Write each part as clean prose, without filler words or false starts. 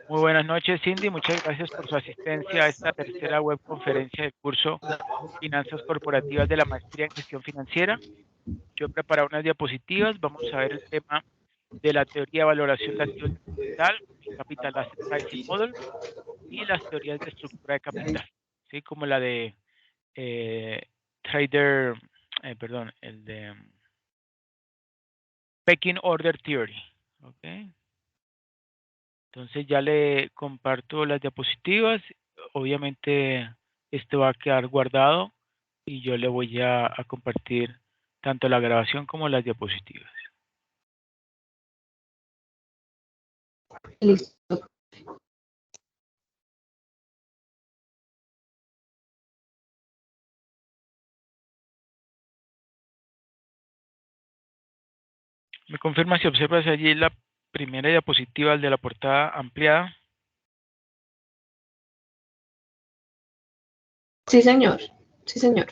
Muy buenas noches, Cindy. Muchas gracias por su asistencia a esta tercera webconferencia del curso Finanzas Corporativas de la Maestría en Gestión Financiera. Yo he preparado unas diapositivas. Vamos a ver el tema de la teoría de valoración de activos de capital, el Capital Asset Pricing Model, y las teorías de estructura de capital, ¿sí? Como la de Trader, el de Pecking Order Theory. ¿Okay? Entonces ya le comparto las diapositivas. Obviamente esto va a quedar guardado y yo le voy a compartir tanto la grabación como las diapositivas. Listo. ¿Me confirma si observas allí la primera diapositiva de la portada ampliada? Sí, señor. Sí, señor.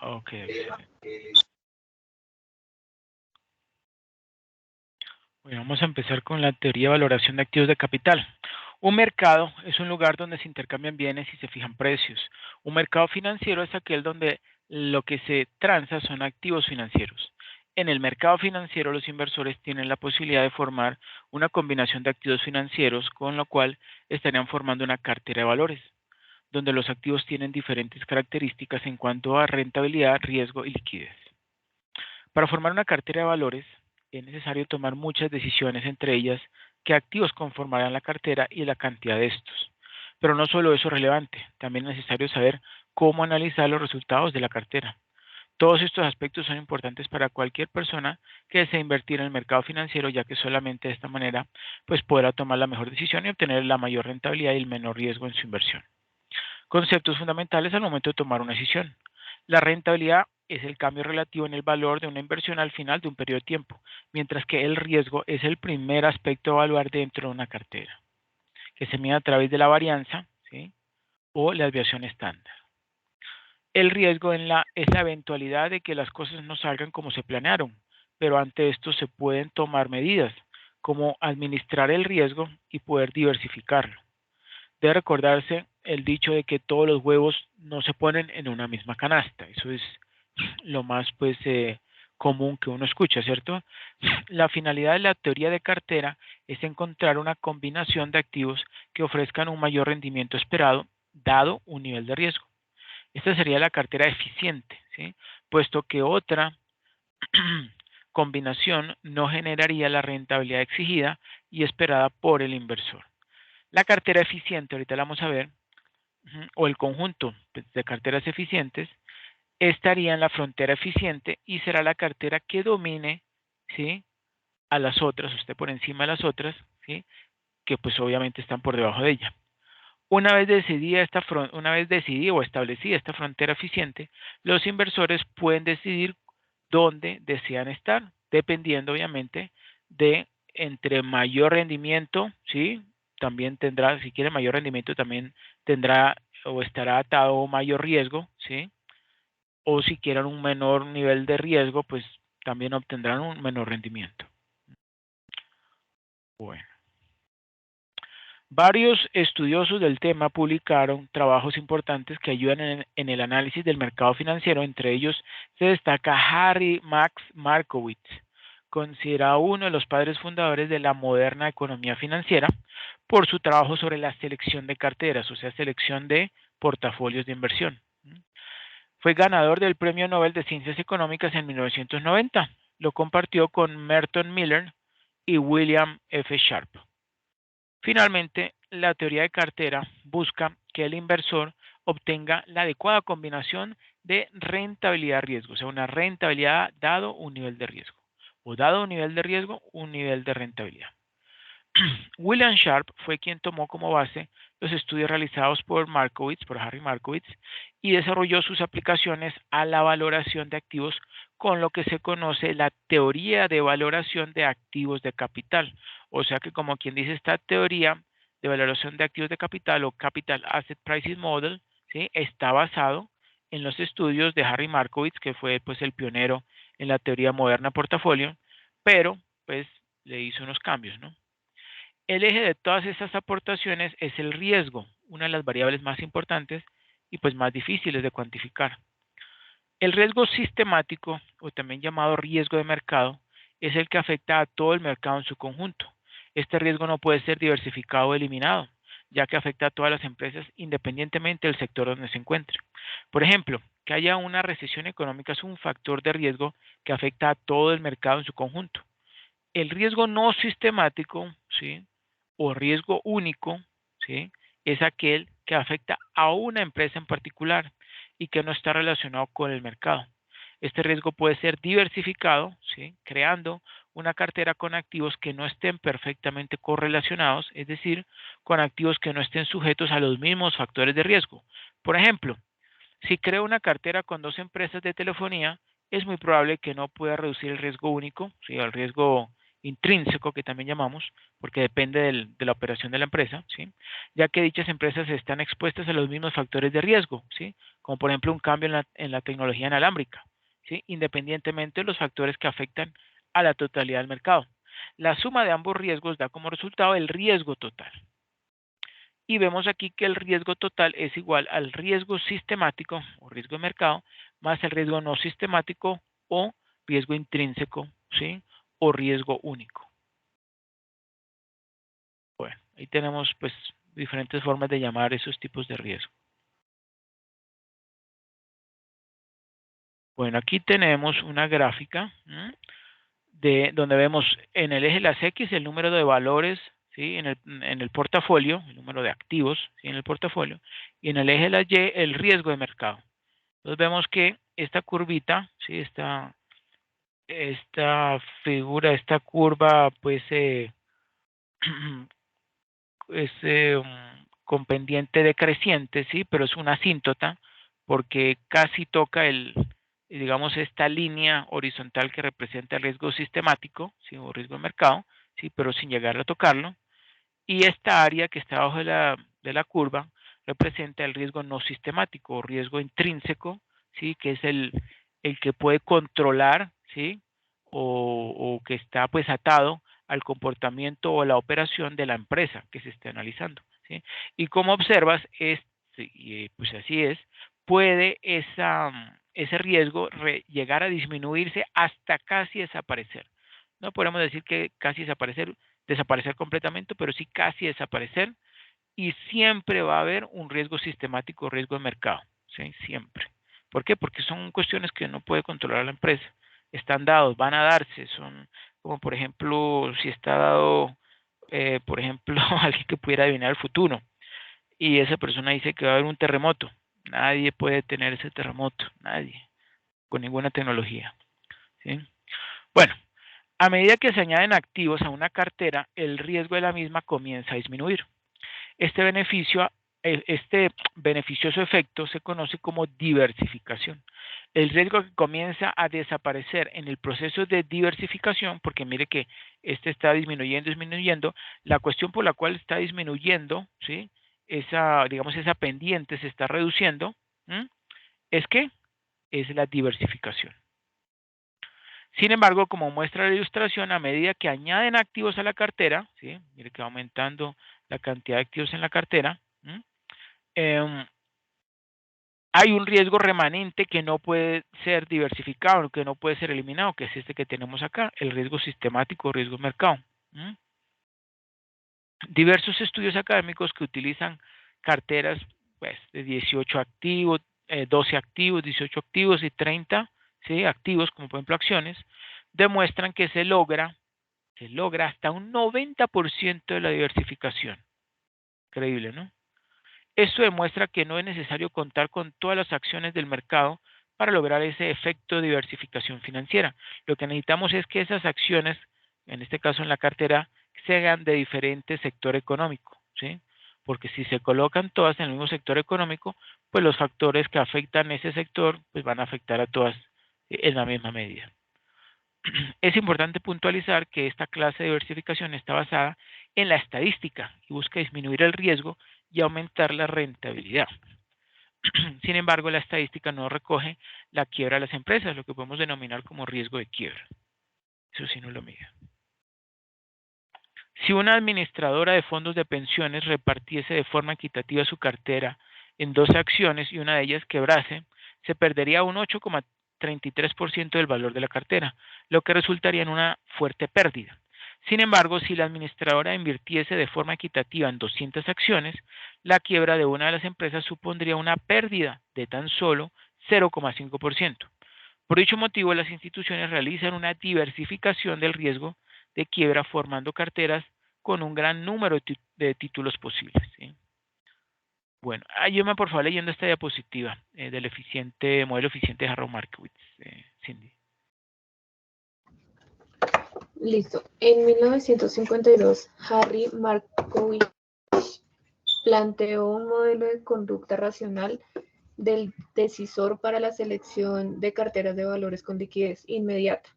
Ok, excelente. Bueno, vamos a empezar con la teoría de valoración de activos de capital. Un mercado es un lugar donde se intercambian bienes y se fijan precios. Un mercado financiero es aquel donde lo que se transa son activos financieros. En el mercado financiero, los inversores tienen la posibilidad de formar una combinación de activos financieros, con lo cual estarían formando una cartera de valores, donde los activos tienen diferentes características en cuanto a rentabilidad, riesgo y liquidez. Para formar una cartera de valores, es necesario tomar muchas decisiones, entre ellas qué activos conformarán la cartera y la cantidad de estos. Pero no solo eso es relevante, también es necesario saber cómo analizar los resultados de la cartera. Todos estos aspectos son importantes para cualquier persona que desee invertir en el mercado financiero, ya que solamente de esta manera pues podrá tomar la mejor decisión y obtener la mayor rentabilidad y el menor riesgo en su inversión. Conceptos fundamentales al momento de tomar una decisión. La rentabilidad es el cambio relativo en el valor de una inversión al final de un periodo de tiempo, mientras que el riesgo es el primer aspecto a evaluar dentro de una cartera, que se mide a través de la varianza, ¿sí? O la desviación estándar. El riesgo es la eventualidad de que las cosas no salgan como se planearon, pero ante esto se pueden tomar medidas, como administrar el riesgo y poder diversificarlo. Debe recordarse el dicho de que todos los huevos no se ponen en una misma canasta. Eso es lo más común que uno escucha, ¿cierto? La finalidad de la teoría de cartera es encontrar una combinación de activos que ofrezcan un mayor rendimiento esperado, dado un nivel de riesgo. Esta sería la cartera eficiente, ¿sí? Puesto que otra combinación no generaría la rentabilidad exigida y esperada por el inversor. La cartera eficiente, ahorita la vamos a ver, o el conjunto de carteras eficientes, estaría en la frontera eficiente y será la cartera que domine, ¿sí?, a las otras, usted por encima de las otras, ¿sí?, que pues obviamente están por debajo de ella. Una vez decidida o establecida esta frontera eficiente, los inversores pueden decidir dónde desean estar, dependiendo obviamente de entre mayor rendimiento, ¿sí? También tendrá, si quiere mayor rendimiento, también tendrá o estará atado a mayor riesgo, ¿sí? O si quieren un menor nivel de riesgo, pues también obtendrán un menor rendimiento. Bueno. Varios estudiosos del tema publicaron trabajos importantes que ayudan en el análisis del mercado financiero. Entre ellos se destaca Harry Max Markowitz, considerado uno de los padres fundadores de la moderna economía financiera por su trabajo sobre la selección de carteras, o sea, selección de portafolios de inversión. Fue ganador del Premio Nobel de Ciencias Económicas en 1990. Lo compartió con Merton Miller y William F. Sharpe. Finalmente, la teoría de cartera busca que el inversor obtenga la adecuada combinación de rentabilidad-riesgo, o sea, una rentabilidad dado un nivel de riesgo, o dado un nivel de riesgo, un nivel de rentabilidad. William Sharpe fue quien tomó como base los estudios realizados por Harry Markowitz, y desarrolló sus aplicaciones a la valoración de activos con lo que se conoce la teoría de valoración de activos de capital. O sea que, como quien dice, esta teoría de valoración de activos de capital o Capital Asset Pricing Model, ¿sí?, está basado en los estudios de Harry Markowitz, que fue pues el pionero en la teoría moderna de portafolio, pero pues le hizo unos cambios, ¿no? El eje de todas estas aportaciones es el riesgo, una de las variables más importantes y pues más difíciles de cuantificar. El riesgo sistemático, o también llamado riesgo de mercado, es el que afecta a todo el mercado en su conjunto. Este riesgo no puede ser diversificado o eliminado, ya que afecta a todas las empresas independientemente del sector donde se encuentre. Por ejemplo, que haya una recesión económica es un factor de riesgo que afecta a todo el mercado en su conjunto. El riesgo no sistemático, ¿sí? O riesgo único, ¿sí? Es aquel que afecta a una empresa en particular y que no está relacionado con el mercado. Este riesgo puede ser diversificado, ¿sí? Creando una cartera con activos que no estén perfectamente correlacionados, es decir, con activos que no estén sujetos a los mismos factores de riesgo. Por ejemplo, si creo una cartera con dos empresas de telefonía, es muy probable que no pueda reducir el riesgo único, ¿sí? El riesgo intrínseco que también llamamos, porque depende de la operación de la empresa, ¿sí? Ya que dichas empresas están expuestas a los mismos factores de riesgo, ¿sí? Como por ejemplo un cambio en la tecnología inalámbrica, ¿sí? Independientemente de los factores que afectan a la totalidad del mercado. La suma de ambos riesgos da como resultado el riesgo total. Y vemos aquí que el riesgo total es igual al riesgo sistemático o riesgo de mercado más el riesgo no sistemático o riesgo intrínseco, ¿sí? O riesgo único. Bueno, ahí tenemos pues diferentes formas de llamar esos tipos de riesgo. Bueno, aquí tenemos una gráfica de donde vemos en el eje de las X el número de valores, ¿sí? En el portafolio, el número de activos, ¿sí? En el portafolio, y en el eje de las Y el riesgo de mercado. Entonces vemos que esta curvita, ¿sí? Esta figura, esta curva, pues es con pendiente decreciente, ¿sí? Pero es una asíntota porque casi toca digamos, esta línea horizontal que representa el riesgo sistemático, ¿sí? O riesgo de mercado, ¿sí? Pero sin llegar a tocarlo. Y esta área que está abajo de la curva representa el riesgo no sistemático o riesgo intrínseco, ¿sí? Que es el que puede controlar, ¿sí? O que está pues atado al comportamiento o la operación de la empresa que se esté analizando, ¿sí? Y como observas, pues así es, puede ese riesgo llegar a disminuirse hasta casi desaparecer. No podemos decir que casi desaparecer completamente, pero sí casi desaparecer, y siempre va a haber un riesgo sistemático, riesgo de mercado, ¿sí? Siempre. ¿Por qué? Porque son cuestiones que no puede controlar la empresa. Están dados, van a darse, son como por ejemplo, si está dado, por ejemplo, alguien que pudiera adivinar el futuro y esa persona dice que va a haber un terremoto. Nadie puede tener ese terremoto, nadie, con ninguna tecnología, ¿sí? Bueno, a medida que se añaden activos a una cartera, el riesgo de la misma comienza a disminuir. Este beneficioso efecto se conoce como diversificación. El riesgo que comienza a desaparecer en el proceso de diversificación, porque mire que este está disminuyendo, la cuestión por la cual está disminuyendo, ¿sí? Digamos, esa pendiente se está reduciendo, ¿m? ¿Es que es la diversificación. Sin embargo, como muestra la ilustración, a medida que añaden activos a la cartera, ¿sí? Mire que va aumentando la cantidad de activos en la cartera, eh, hay un riesgo remanente que no puede ser diversificado, que no puede ser eliminado, que es este que tenemos acá, el riesgo sistemático, riesgo de mercado. Diversos estudios académicos que utilizan carteras pues, de 18 activos, 12 activos, 18 activos y 30, ¿sí? Activos, como por ejemplo acciones, demuestran que se logra hasta un 90% de la diversificación. Increíble, ¿no? Esto demuestra que no es necesario contar con todas las acciones del mercado para lograr ese efecto de diversificación financiera. Lo que necesitamos es que esas acciones, en este caso en la cartera, sean de diferente sector económico, ¿sí? Porque si se colocan todas en el mismo sector económico, pues los factores que afectan ese sector, pues van a afectar a todas en la misma medida. Es importante puntualizar que esta clase de diversificación está basada en la estadística y busca disminuir el riesgo y aumentar la rentabilidad. Sin embargo, la estadística no recoge la quiebra de las empresas, lo que podemos denominar como riesgo de quiebra. Eso sí no lo mide. Si una administradora de fondos de pensiones repartiese de forma equitativa su cartera en 2 acciones y una de ellas quebrase, se perdería un 8,33% del valor de la cartera, lo que resultaría en una fuerte pérdida. Sin embargo, si la administradora invirtiese de forma equitativa en 200 acciones, la quiebra de una de las empresas supondría una pérdida de tan solo 0,5%. Por dicho motivo, las instituciones realizan una diversificación del riesgo de quiebra formando carteras con un gran número de títulos posibles, ¿sí? Bueno, ayúdame por favor leyendo esta diapositiva del modelo eficiente de Harrod Markowitz, Cindy. Listo. En 1952, Harry Markowitz planteó un modelo de conducta racional del decisor para la selección de carteras de valores con liquidez inmediata.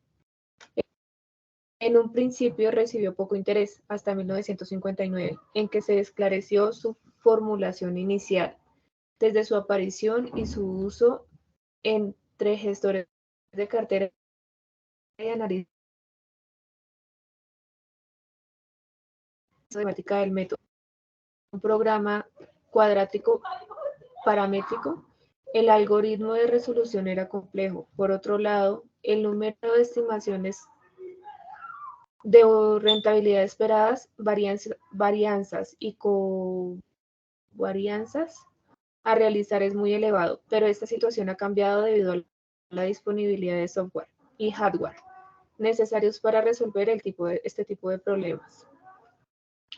En un principio recibió poco interés hasta 1959, en que se esclareció su formulación inicial. Desde su aparición y su uso entre gestores de cartera y analistas matemática del método, un programa cuadrático paramétrico, el algoritmo de resolución era complejo. Por otro lado, el número de estimaciones de rentabilidad esperadas, varianzas y covarianzas a realizar es muy elevado, pero esta situación ha cambiado debido a la disponibilidad de software y hardware necesarios para resolver este tipo de problemas.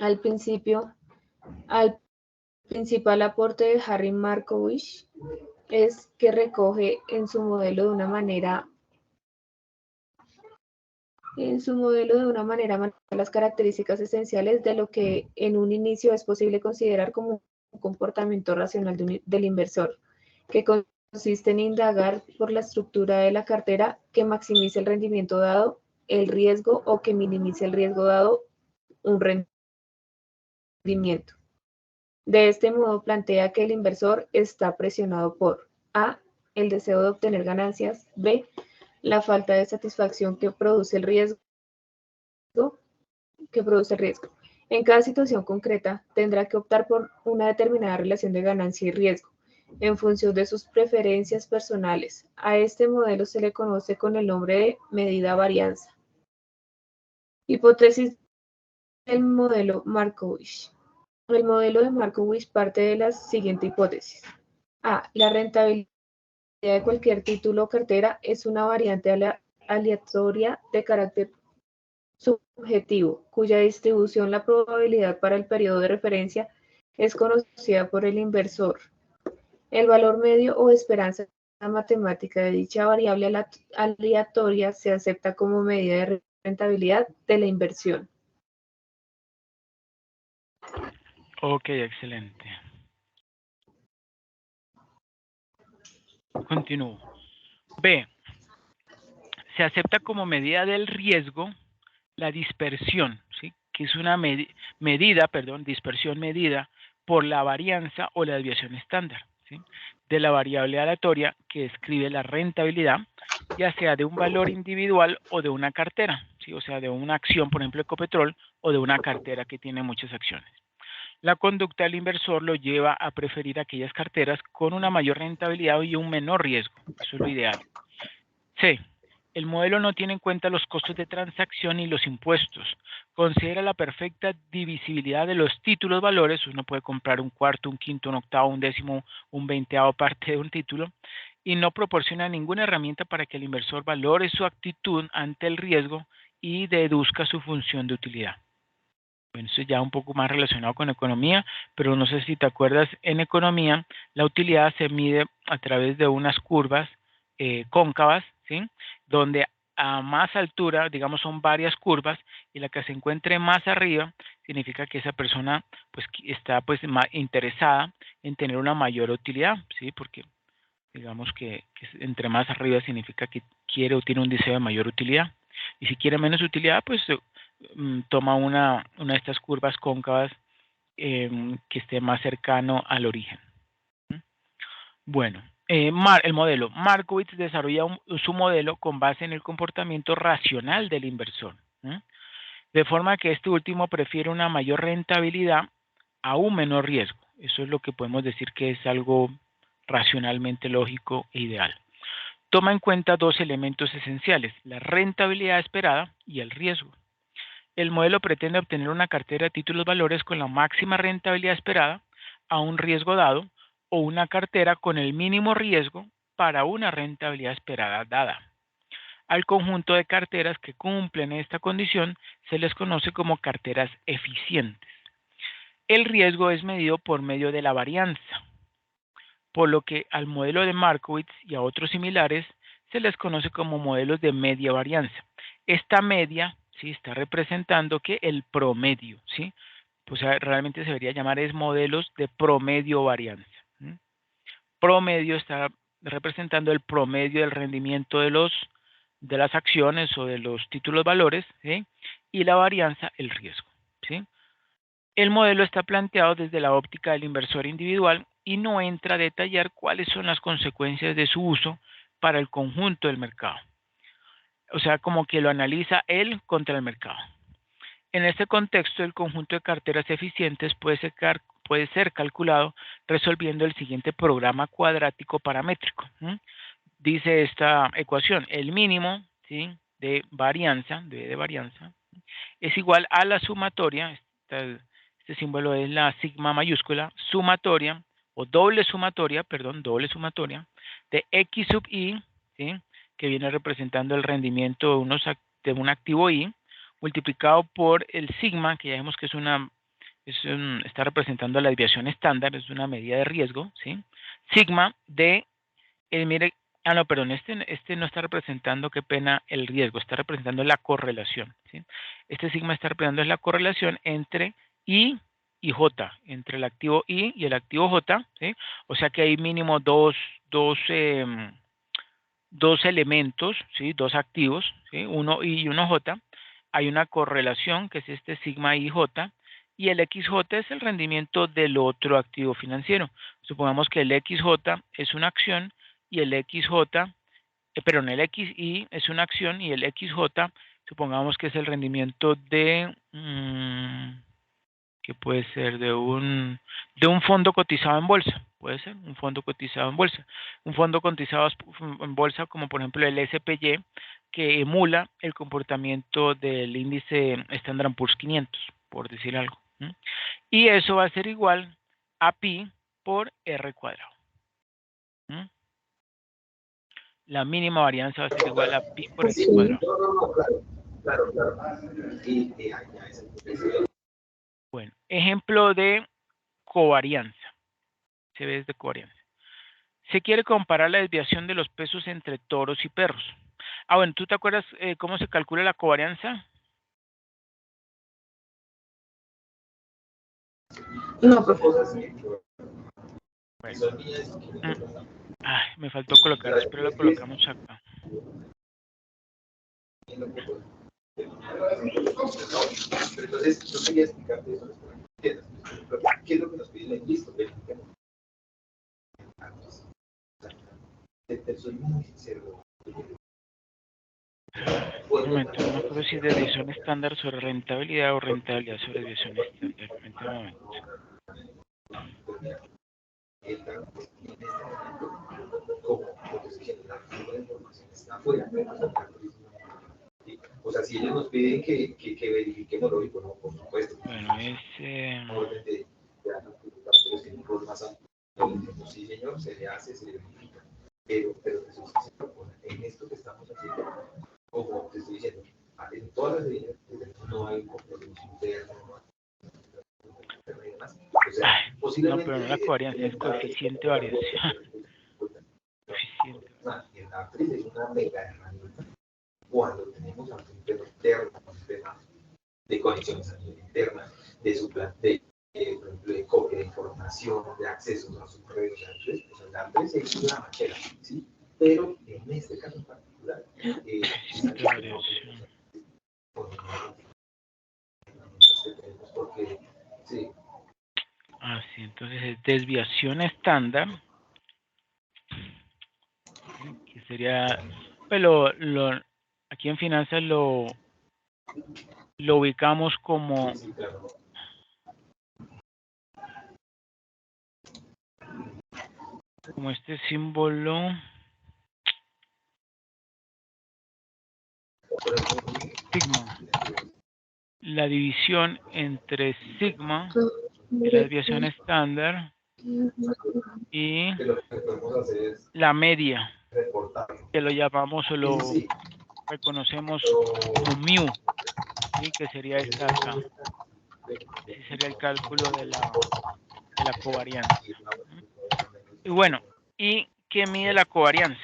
Al principal aporte de Harry Markowitz es que recoge en su modelo de una manera las características esenciales de lo que en un inicio es posible considerar como un comportamiento racional del inversor, que consiste en indagar por la estructura de la cartera que maximice el rendimiento dado el riesgo o que minimice el riesgo dado un rendimiento. De este modo plantea que el inversor está presionado por A, el deseo de obtener ganancias, B, la falta de satisfacción que produce el riesgo. En cada situación concreta, tendrá que optar por una determinada relación de ganancia y riesgo, en función de sus preferencias personales. A este modelo se le conoce con el nombre de medida varianza. Hipótesis del modelo Markowitz. El modelo de Markowitz parte de la siguiente hipótesis. A. La rentabilidad de cualquier título o cartera es una variante aleatoria de carácter subjetivo, cuya distribución, la probabilidad para el periodo de referencia, es conocida por el inversor. El valor medio o esperanza matemática de dicha variable aleatoria se acepta como medida de rentabilidad de la inversión. Ok, excelente. Continúo. B. Se acepta como medida del riesgo la dispersión, ¿sí? Que es una dispersión medida por la varianza o la desviación estándar, ¿sí? De la variable aleatoria que describe la rentabilidad, ya sea de un valor individual o de una cartera, ¿sí? O sea, de una acción, por ejemplo, Ecopetrol, o de una cartera que tiene muchas acciones. La conducta del inversor lo lleva a preferir aquellas carteras con una mayor rentabilidad y un menor riesgo. Eso es lo ideal. C. El modelo no tiene en cuenta los costos de transacción y los impuestos. Considera la perfecta divisibilidad de los títulos valores. Uno puede comprar un cuarto, un quinto, un octavo, un décimo, un veinteavo parte de un título y no proporciona ninguna herramienta para que el inversor valore su actitud ante el riesgo y deduzca su función de utilidad. Bueno, eso ya un poco más relacionado con economía, pero no sé si te acuerdas, en economía la utilidad se mide a través de unas curvas cóncavas, ¿sí? Donde a más altura, digamos, son varias curvas y la que se encuentre más arriba significa que esa persona pues está pues más interesada en tener una mayor utilidad, ¿sí? Porque digamos que entre más arriba significa que quiere o tiene un deseo de mayor utilidad. Y si quiere menos utilidad, pues toma una de estas curvas cóncavas que esté más cercano al origen. Bueno, el modelo. Markowitz desarrolla su modelo con base en el comportamiento racional del inversor, ¿eh? De forma que este último prefiere una mayor rentabilidad a un menor riesgo. Eso es lo que podemos decir que es algo racionalmente lógico e ideal. Toma en cuenta dos elementos esenciales, la rentabilidad esperada y el riesgo. El modelo pretende obtener una cartera de títulos valores con la máxima rentabilidad esperada a un riesgo dado o una cartera con el mínimo riesgo para una rentabilidad esperada dada. Al conjunto de carteras que cumplen esta condición se les conoce como carteras eficientes. El riesgo es medido por medio de la varianza, por lo que al modelo de Markowitz y a otros similares se les conoce como modelos de media varianza. Esta media, ¿sí?, está representando que el promedio, ¿sí? Pues realmente se debería llamar es modelos de promedio varianza. ¿Sí? Promedio está representando el promedio del rendimiento de las acciones o de los títulos valores, ¿sí?, y la varianza el riesgo, ¿sí? El modelo está planteado desde la óptica del inversor individual y no entra a detallar cuáles son las consecuencias de su uso para el conjunto del mercado. O sea, como que lo analiza él contra el mercado. En este contexto, el conjunto de carteras eficientes puede ser calculado resolviendo el siguiente programa cuadrático paramétrico. Dice esta ecuación, el mínimo, ¿sí?, de varianza, de varianza, es igual a la sumatoria, este símbolo es la sigma mayúscula, sumatoria, o doble sumatoria, perdón, doble sumatoria, de X sub I, ¿sí?, que viene representando el rendimiento de un activo I, multiplicado por el sigma, que ya vemos que está representando la desviación estándar, es una medida de riesgo, ¿sí? Sigma de, mire, no, perdón, este no está representando, qué pena, el riesgo, está representando la correlación, ¿sí? Este sigma está representando la correlación entre I y J, entre el activo I y el activo J, ¿sí? O sea que hay mínimo dos, dos elementos, ¿sí?, dos activos, ¿sí?, uno I y uno J. Hay una correlación que es este sigma IJ y el XJ es el rendimiento del otro activo financiero. Supongamos que el XJ es una acción y el XJ, perdón, el XI es una acción y el XJ, supongamos que es el rendimiento de, que puede ser de un fondo cotizado en bolsa, puede ser un fondo cotizado en bolsa. Un fondo cotizado en bolsa como por ejemplo el SPY, que emula el comportamiento del índice Standard & Poor's 500, por decir algo. Y eso va a ser igual a pi por R cuadrado. La mínima varianza va a ser igual a pi por X Sí. cuadrado. Bueno, ejemplo de covarianza. Se ve desde covarianza. Se quiere comparar la desviación de los pesos entre toros y perros. Bueno, ¿tú te acuerdas cómo se calcula la covarianza? No, profesor. Bueno, me faltó colocar, espero lo colocamos acá. Entonces, yo quería explicarte eso, ¿qué es lo que nos piden? Listo, soy muy sincero. Un momento, no me acuerdo si es desviación estándar sobre rentabilidad o rentabilidad sobre desviación estándar. Un momento. O sea, si ellos nos piden que verifiquemos, lógico, no, por supuesto. Bueno, es... Orden de un rol más amplio. Sí, señor, se le hace, se le verifica. Pero en esto que estamos haciendo, como te estoy diciendo, en todas las líneas no hay un compromiso interno, y demás. O sea, no, posiblemente pero no la covarianza, es coeficiente de variación. Coeficiente. en la actriz es una mega herramienta cuando tenemos a un tema interno, un tema de conexiones a nivel interna, de su plan de copia de información, de accesos a sus redes sociales. O sea, la actriz es una machera, ¿sí? Pero en este caso en particular, Coeficiente de variación. porque, sí. Sí, entonces es desviación estándar sería, pues aquí en finanzas lo ubicamos como Sí, claro. este símbolo, sigma. La división entre sigma, que es la desviación estándar, y Que lo que podemos hacer es la media, reportarlo. que lo llamamos o lo Sí, reconocemos pero como mu, ¿sí? Que sería esta acá. Ese sería el cálculo de la covarianza. Y bueno, ¿y qué mide la covarianza?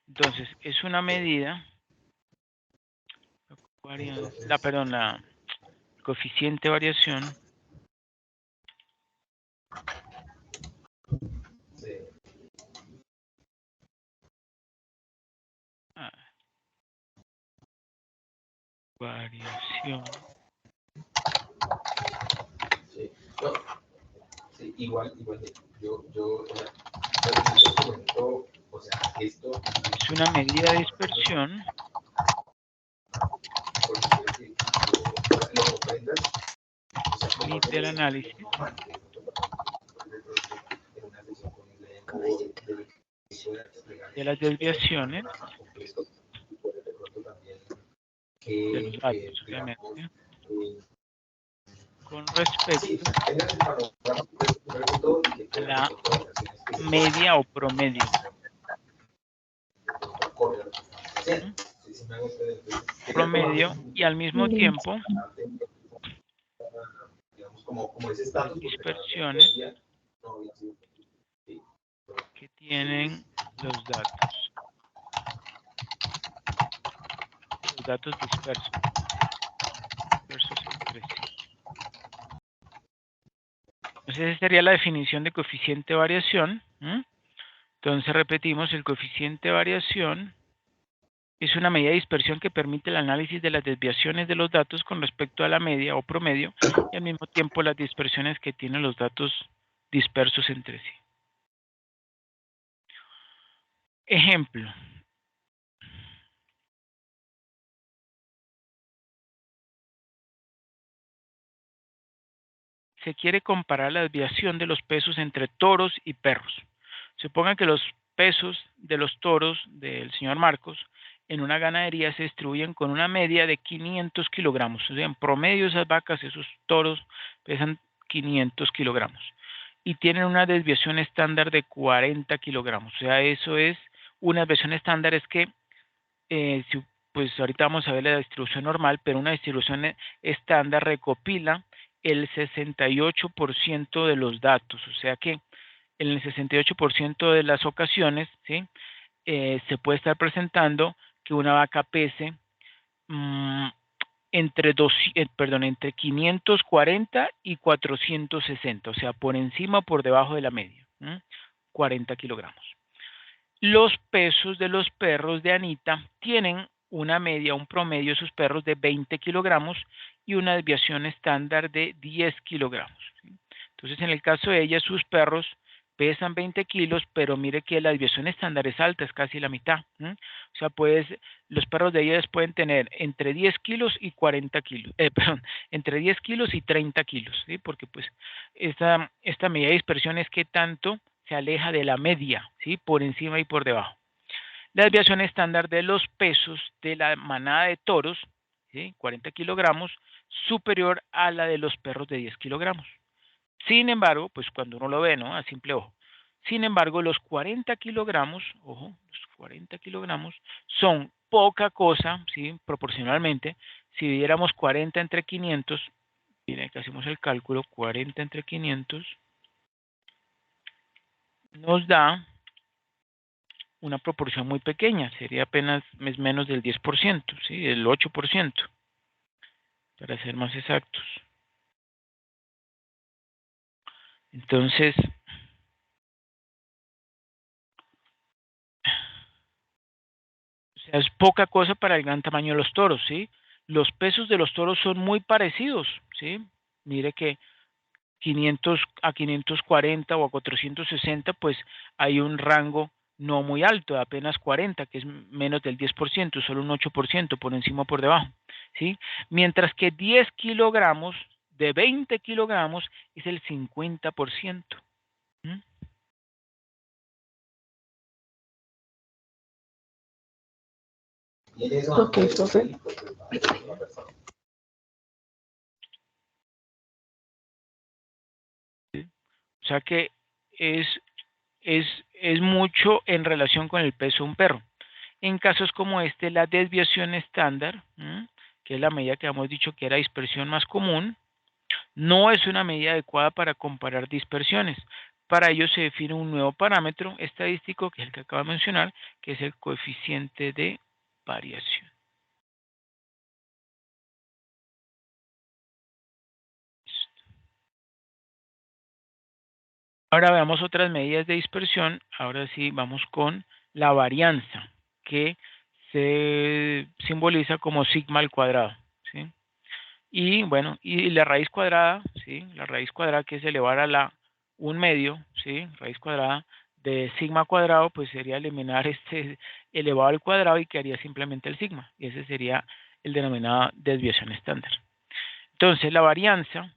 Entonces, es una medida, la coeficiente de variación, sí. variación. Sí. No, sí, igual, yo, o sea, esto, Es una medida de dispersión lo comprendas, o sea, como permite el análisis de las desviaciones de los datos, obviamente, con respecto a la media o promedio. ¿Mm? Promedio, y al mismo tiempo las dispersiones que tienen los datos dispersos entre sí. Entonces, esa sería la definición de coeficiente de variación. Entonces, repetimos, el coeficiente de variación es una medida de dispersión que permite el análisis de las desviaciones de los datos con respecto a la media o promedio y al mismo tiempo las dispersiones que tienen los datos dispersos entre sí. Ejemplo. Se quiere comparar la desviación de los pesos entre toros y perros. Supongan que los pesos de los toros del señor Marcos en una ganadería se distribuyen con una media de 500 kilogramos. O sea, en promedio esas vacas, esos toros, pesan 500 kilogramos. Y tienen una desviación estándar de 40 kilogramos. O sea, eso es una desviación estándar, es que, pues ahorita vamos a ver la distribución normal, pero una distribución estándar recopila el 68% de los datos. O sea que en el 68% de las ocasiones, ¿sí? Se puede estar presentando que una vaca pese entre 540 y 460, o sea, por encima o por debajo de la media, 40 kilogramos. Los pesos de los perros de Anita tienen una media, un promedio de sus perros de 20 kilogramos y una desviación estándar de 10 kilogramos. Entonces, en el caso de ella, sus perros pesan 20 kilos, pero mire que la desviación estándar es alta, es casi la mitad. O sea, los perros de ellas pueden tener entre 10 kilos y 40 kilos, entre 10 kilos y 30 kilos, ¿sí? Porque pues esta medida de dispersión es que tanto se aleja de la media, ¿sí? Por encima y por debajo. La desviación estándar de los pesos de la manada de toros, ¿sí? 40 kilogramos, superior a la de los perros de 10 kilogramos. Sin embargo, pues cuando uno lo ve, ¿no? A simple ojo. Sin embargo, los 40 kilogramos, ojo, los 40 kilogramos son poca cosa, ¿sí? Proporcionalmente. Si dividiéramos 40 entre 500, miren que hacemos el cálculo, 40 entre 500, nos da una proporción muy pequeña, sería apenas menos del 10%, ¿sí? Del 8%, para ser más exactos. Entonces, o sea, es poca cosa para el gran tamaño de los toros, ¿sí? Los pesos de los toros son muy parecidos, ¿sí? Mire que 500 a 540 o a 460, pues hay un rango no muy alto, de apenas 40, que es menos del 10%, solo un 8% por encima o por debajo, ¿sí? Mientras que 10 kilogramos de 20 kilogramos es el 50%. ¿Mm? Ok, profe. O sea que es mucho en relación con el peso de un perro. En casos como este, la desviación estándar, que es la medida que hemos dicho que era dispersión más común, no es una medida adecuada para comparar dispersiones. Para ello se define un nuevo parámetro estadístico, que es el que acabo de mencionar, que es el coeficiente de variación. Ahora veamos otras medidas de dispersión. Ahora sí vamos con la varianza, que se simboliza como sigma al cuadrado, ¿sí? Y bueno, y la raíz cuadrada, ¿sí? La raíz cuadrada, que es elevar a la 1/2, ¿sí? Raíz cuadrada de sigma cuadrado, pues sería eliminar este elevado al cuadrado y quedaría simplemente el sigma. Y ese sería el denominado desviación estándar. Entonces, la varianza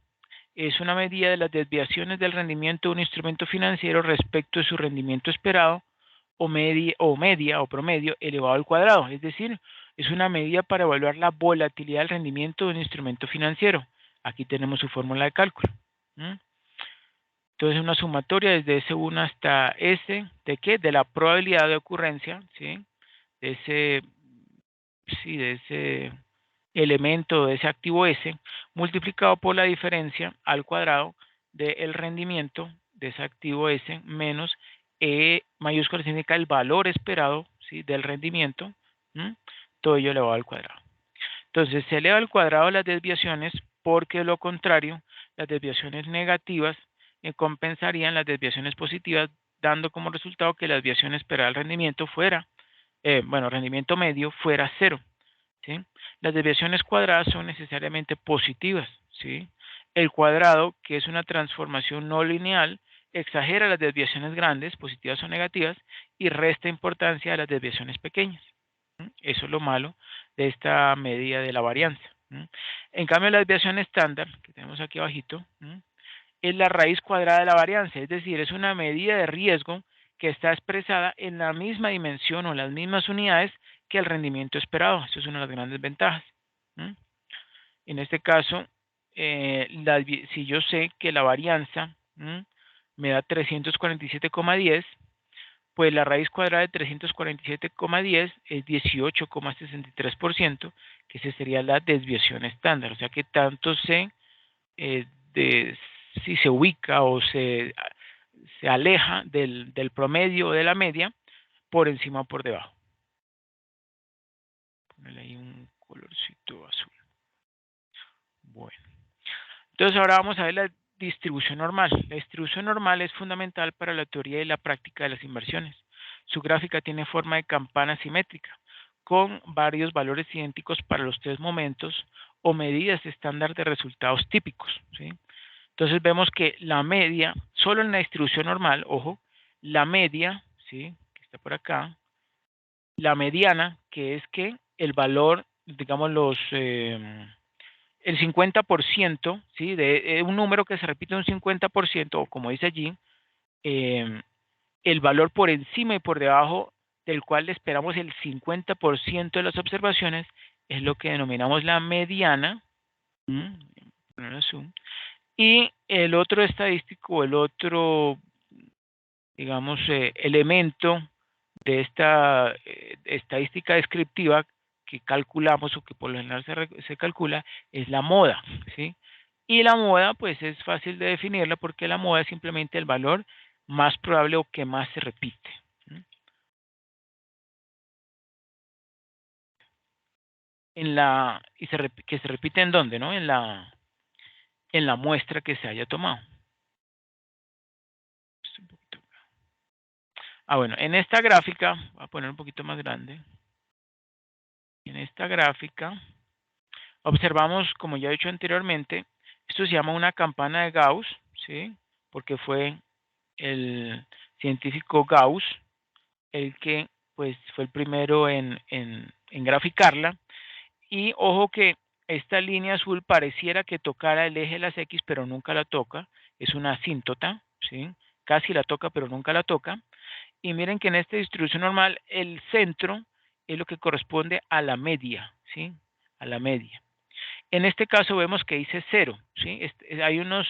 es una medida de las desviaciones del rendimiento de un instrumento financiero respecto de su rendimiento esperado o media o promedio elevado al cuadrado. Es decir, es una medida para evaluar la volatilidad del rendimiento de un instrumento financiero. Aquí tenemos su fórmula de cálculo. Entonces, una sumatoria desde S1 hasta S, ¿de qué? De la probabilidad de ocurrencia, ¿sí? De ese elemento, de ese activo S, multiplicado por la diferencia al cuadrado del rendimiento de ese activo S menos E mayúscula significa el valor esperado, ¿sí? Del rendimiento, todo ello elevado al cuadrado. Entonces se eleva al cuadrado las desviaciones porque de lo contrario, las desviaciones negativas compensarían las desviaciones positivas, dando como resultado que la desviación esperada del rendimiento fuera, rendimiento medio fuera 0. ¿Sí? Las desviaciones cuadradas son necesariamente positivas, ¿sí? El cuadrado, que es una transformación no lineal, exagera las desviaciones grandes, positivas o negativas, y resta importancia a las desviaciones pequeñas. Eso es lo malo de esta medida de la varianza. En cambio, la desviación estándar, que tenemos aquí abajito, es la raíz cuadrada de la varianza, es decir, es una medida de riesgo que está expresada en la misma dimensión o las mismas unidades que el rendimiento esperado. Eso es una de las grandes ventajas. En este caso, si yo sé que la varianza me da 347,10, pues la raíz cuadrada de 347,10 es 18,63%, que esa sería la desviación estándar. O sea que tanto sé si se ubica o se aleja del promedio o de la media por encima o por debajo. Ponerle ahí un colorcito azul. Bueno. Entonces ahora vamos a ver la distribución normal. La distribución normal es fundamental para la teoría y la práctica de las inversiones. Su gráfica tiene forma de campana simétrica, con varios valores idénticos para los 3 momentos o medidas estándar de resultados típicos, ¿sí? Entonces vemos que la media, solo en la distribución normal, ojo, la media, ¿sí? Que está por acá, la mediana, que es que el valor, digamos, el 50%, ¿sí? De un número que se repite un 50%, o como dice allí, el valor por encima y por debajo del cual esperamos el 50% de las observaciones, es lo que denominamos la mediana. Y el otro estadístico, el otro, digamos, elemento de esta estadística descriptiva que calculamos o que por lo general se calcula es la moda, ¿sí? Y la moda, pues es fácil de definirla porque la moda es simplemente el valor más probable o que más se repite. Que se repite en dónde, ¿no? En la muestra que se haya tomado. Bueno, en esta gráfica, voy a poner un poquito más grande. En esta gráfica observamos, como ya he dicho anteriormente, esto se llama una campana de Gauss, ¿sí? Porque fue el científico Gauss el que pues fue el primero en graficarla. Y ojo que esta línea azul pareciera que tocara el eje de las X, pero nunca la toca. Es una asíntota, ¿sí? Casi la toca, pero nunca la toca. Y miren que en esta distribución normal, el centro es lo que corresponde a la media, ¿sí? A la media. En este caso vemos que dice 0, ¿sí? Hay unos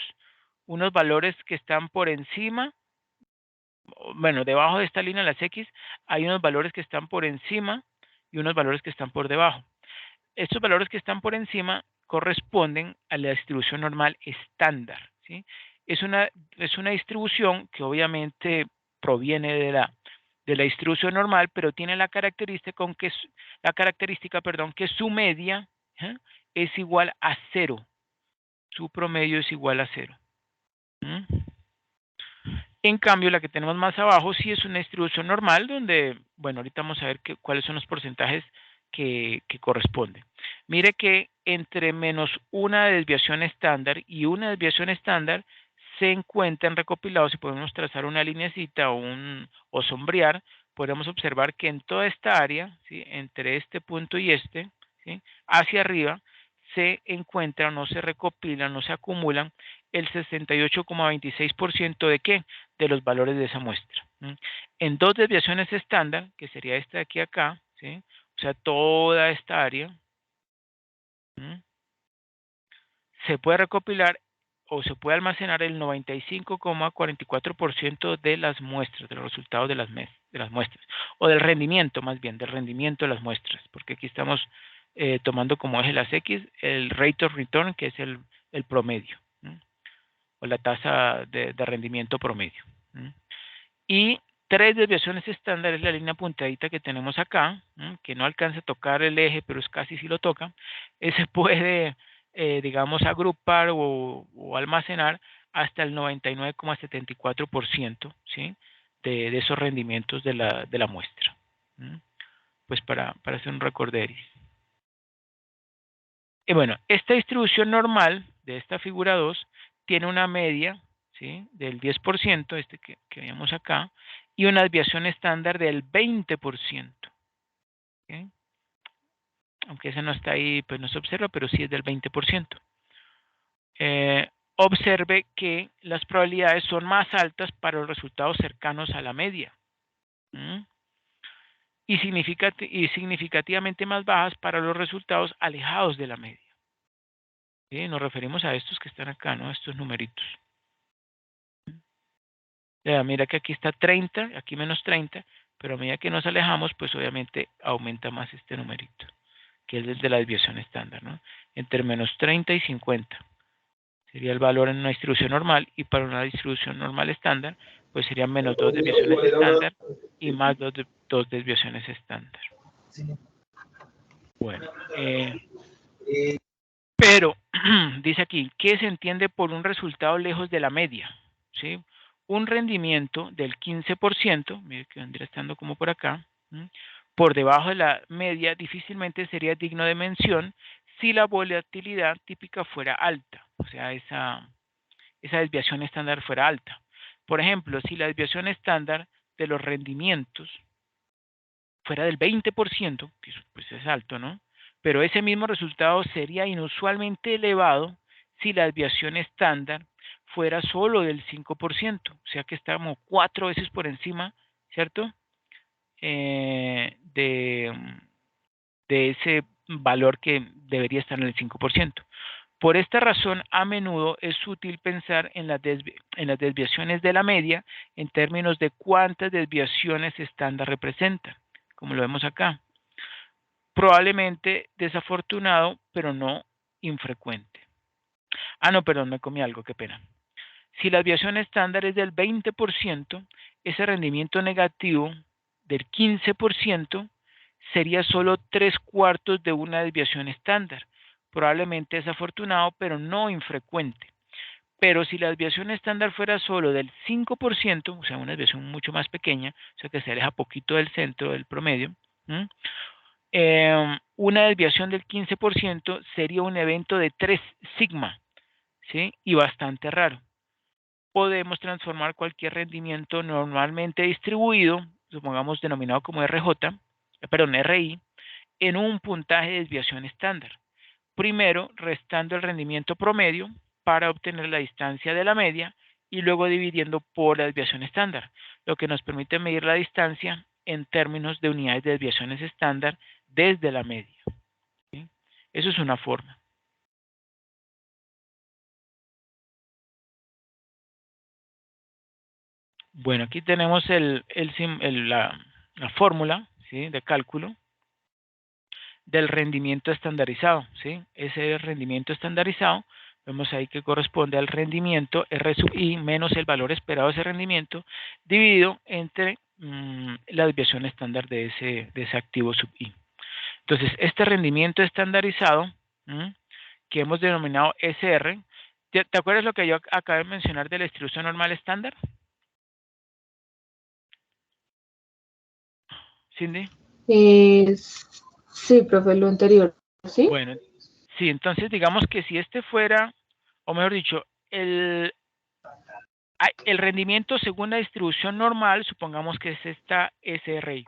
valores que están por encima, bueno, debajo de esta línea de las X, hay unos valores que están por encima y unos valores que están por debajo. Estos valores que están por encima corresponden a la distribución normal estándar, ¿sí? Es una distribución que obviamente proviene de la distribución normal, pero tiene la característica, que su media es igual a 0. Su promedio es igual a 0. En cambio, la que tenemos más abajo sí es una distribución normal donde, bueno, ahorita vamos a ver cuáles son los porcentajes que corresponden. Mire que entre menos una desviación estándar y una desviación estándar se encuentran recopilados. Si podemos trazar una lineecita o sombrear, podemos observar que en toda esta área, ¿sí? Entre este punto y este, ¿sí? Hacia arriba, se encuentran, no se recopilan, no se acumulan el 68,26% de ¿qué? De los valores de esa muestra. En dos desviaciones estándar, que sería esta de aquí a acá, ¿sí? O sea, toda esta área, se puede recopilar o se puede almacenar el 95,44% de las muestras, de los resultados de las muestras, o del rendimiento más bien, del rendimiento de las muestras, porque aquí estamos tomando como eje las X el rate of return, que es el promedio, o la tasa de rendimiento promedio. Y tres desviaciones estándar es la línea puntadita que tenemos acá, que no alcanza a tocar el eje, pero es casi si lo toca. Ese puede, digamos, agrupar o almacenar hasta el 99,74%, ¿sí? de esos rendimientos de la muestra. Pues para hacer un recorderis. Y bueno, esta distribución normal de esta figura 2 tiene una media, ¿sí? Del 10%, que veíamos acá, y una desviación estándar del 20%. ¿Okay? Aunque esa no está ahí, pues no se observa, pero sí es del 20%. Observe que las probabilidades son más altas para los resultados cercanos a la media. Y significativamente más bajas para los resultados alejados de la media. ¿Sí? Nos referimos a estos que están acá, ¿no? Estos numeritos. Ya, mira que aquí está 30, aquí menos 30, pero a medida que nos alejamos, pues obviamente aumenta más este numerito, que es el de la desviación estándar, ¿no? Entre menos 30 y 50 sería el valor en una distribución normal, y para una distribución normal estándar, pues serían menos 2 desviaciones estándar y más 2 desviaciones estándar. Bueno, pero dice aquí, ¿qué se entiende por un resultado lejos de la media? ¿Sí? Un rendimiento del 15%, mire que vendría estando como por acá, por debajo de la media difícilmente sería digno de mención si la volatilidad típica fuera alta, o sea, esa desviación estándar fuera alta. Por ejemplo, si la desviación estándar de los rendimientos fuera del 20%, que pues es alto, ¿no? Pero ese mismo resultado sería inusualmente elevado si la desviación estándar fuera solo del 5%, o sea que estamos 4 veces por encima, ¿cierto? De ese valor que debería estar en el 5%. Por esta razón, a menudo es útil pensar en las desviaciones de la media en términos de cuántas desviaciones estándar representan, como lo vemos acá. Probablemente desafortunado, pero no infrecuente. Ah, no, perdón, me comí algo, qué pena. Si la desviación estándar es del 20%, ese rendimiento negativo del 15% sería solo 3/4 de una desviación estándar. Probablemente desafortunado, pero no infrecuente. Pero si la desviación estándar fuera solo del 5%, o sea, una desviación mucho más pequeña, o sea, que se aleja poquito del centro del promedio, una desviación del 15% sería un evento de 3 sigma, ¿sí? Y bastante raro. Podemos transformar cualquier rendimiento normalmente distribuido, supongamos denominado como RI, en un puntaje de desviación estándar. Primero, restando el rendimiento promedio para obtener la distancia de la media y luego dividiendo por la desviación estándar, lo que nos permite medir la distancia en términos de unidades de desviaciones estándar desde la media. ¿Sí? Eso es una forma. Bueno, aquí tenemos la fórmula, ¿sí?, de cálculo del rendimiento estandarizado, ¿sí? Ese rendimiento estandarizado, vemos ahí que corresponde al rendimiento R sub I menos el valor esperado de ese rendimiento, dividido entre la desviación estándar de ese activo sub I. Entonces, este rendimiento estandarizado, que hemos denominado SR, ¿te acuerdas lo que yo acabé de mencionar de la distribución normal estándar? Cindy. Sí, profe, lo anterior, ¿sí? Bueno, sí, entonces digamos que si este fuera, o mejor dicho, el rendimiento según la distribución normal, supongamos que es esta SRI.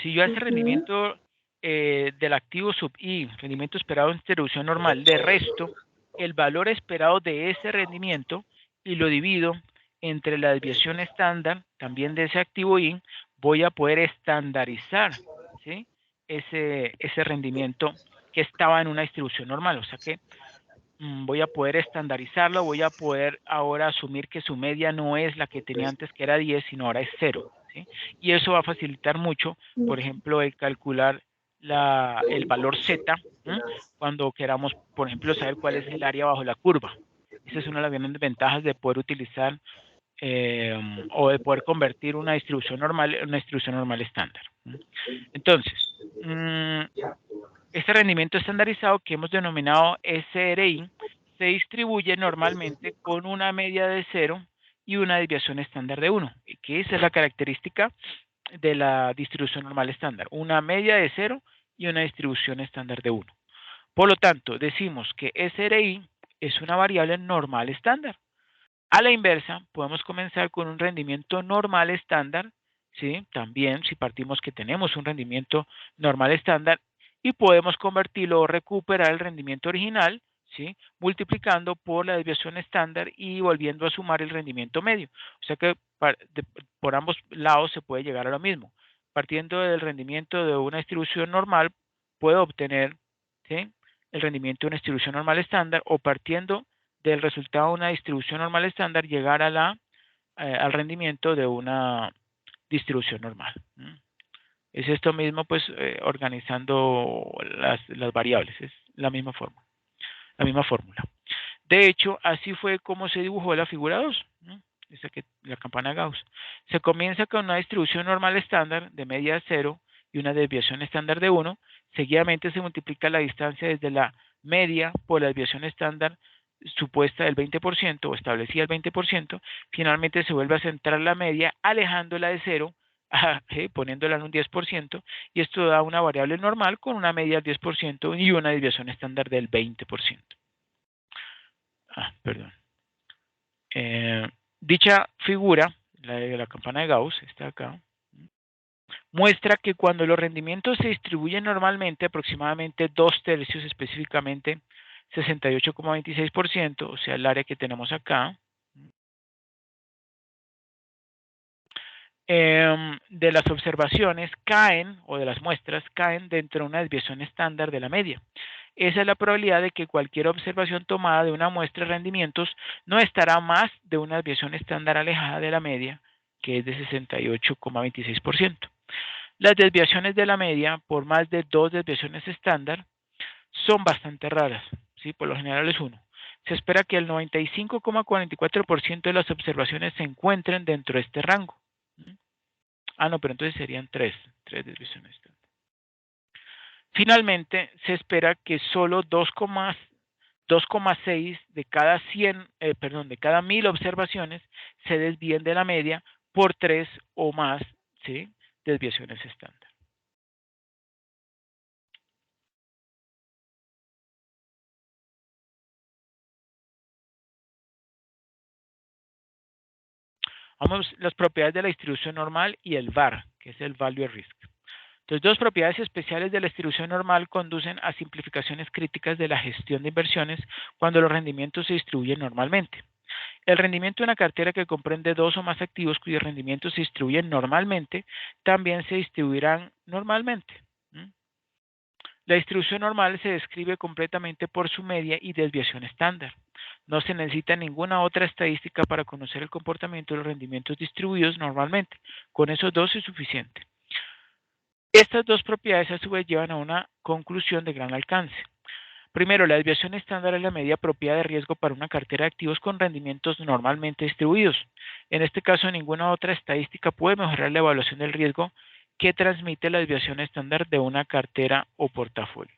Si yo a ese rendimiento del activo sub I, rendimiento esperado en distribución normal, le resto el valor esperado de ese rendimiento y lo divido entre la desviación estándar también de ese activo I, voy a poder estandarizar, ¿sí?, ese rendimiento que estaba en una distribución normal. O sea que voy a poder estandarizarlo, voy a poder ahora asumir que su media no es la que tenía antes, que era 10, sino ahora es 0. ¿Sí? Y eso va a facilitar mucho, por ejemplo, el calcular el valor Z, cuando queramos, por ejemplo, saber cuál es el área bajo la curva. Esa es una de las grandes ventajas de poder utilizar o de poder convertir una distribución normal en una distribución normal estándar. Entonces, este rendimiento estandarizado que hemos denominado SRI se distribuye normalmente con una media de 0 y una desviación estándar de 1, que esa es la característica de la distribución normal estándar, una media de 0 y una distribución estándar de 1. Por lo tanto, decimos que SRI es una variable normal estándar. A la inversa, podemos comenzar con un rendimiento normal estándar, ¿sí? También si partimos que tenemos un rendimiento normal estándar y podemos convertirlo o recuperar el rendimiento original, ¿sí?, multiplicando por la desviación estándar y volviendo a sumar el rendimiento medio. O sea que por ambos lados se puede llegar a lo mismo. Partiendo del rendimiento de una distribución normal, puedo obtener, ¿sí?, el rendimiento de una distribución normal estándar, o partiendo del resultado de una distribución normal estándar, llegar al rendimiento de una distribución normal. Es esto mismo, pues, organizando las variables, es la misma forma, la misma fórmula. De hecho, así fue como se dibujó la figura 2, la campana Gauss. Se comienza con una distribución normal estándar de media de 0 y una desviación estándar de 1. Seguidamente se multiplica la distancia desde la media por la desviación estándar supuesta del 20% o establecida el 20%. Finalmente se vuelve a centrar la media alejándola de 0, poniéndola en un 10%, y esto da una variable normal con una media del 10% y una desviación estándar del 20%. Perdón. Dicha figura, la de la campana de Gauss, está acá, muestra que cuando los rendimientos se distribuyen normalmente, aproximadamente 2/3, específicamente 68,26%, o sea, el área que tenemos acá, de las observaciones caen, o de las muestras caen dentro de una desviación estándar de la media. Esa es la probabilidad de que cualquier observación tomada de una muestra de rendimientos no estará más de una desviación estándar alejada de la media, que es de 68,26%. Las desviaciones de la media por más de 2 desviaciones estándar son bastante raras, ¿sí? Por lo general es 1. Se espera que el 95,44% de las observaciones se encuentren dentro de este rango. No, pero entonces serían 3 desviaciones estándar. Finalmente, se espera que solo 2,6 de cada 1000 observaciones se desvíen de la media por 3 o más, ¿sí?, desviaciones estándar. Vamos, las propiedades de la distribución normal y el VAR, que es el Value at Risk. Entonces, dos propiedades especiales de la distribución normal conducen a simplificaciones críticas de la gestión de inversiones cuando los rendimientos se distribuyen normalmente. El rendimiento de una cartera que comprende dos o más activos cuyos rendimientos se distribuyen normalmente, también se distribuirán normalmente. La distribución normal se describe completamente por su media y desviación estándar. No se necesita ninguna otra estadística para conocer el comportamiento de los rendimientos distribuidos normalmente. Con esos dos es suficiente. Estas dos propiedades a su vez llevan a una conclusión de gran alcance. Primero, la desviación estándar es la medida apropiada de riesgo para una cartera de activos con rendimientos normalmente distribuidos. En este caso, ninguna otra estadística puede mejorar la evaluación del riesgo que transmite la desviación estándar de una cartera o portafolio.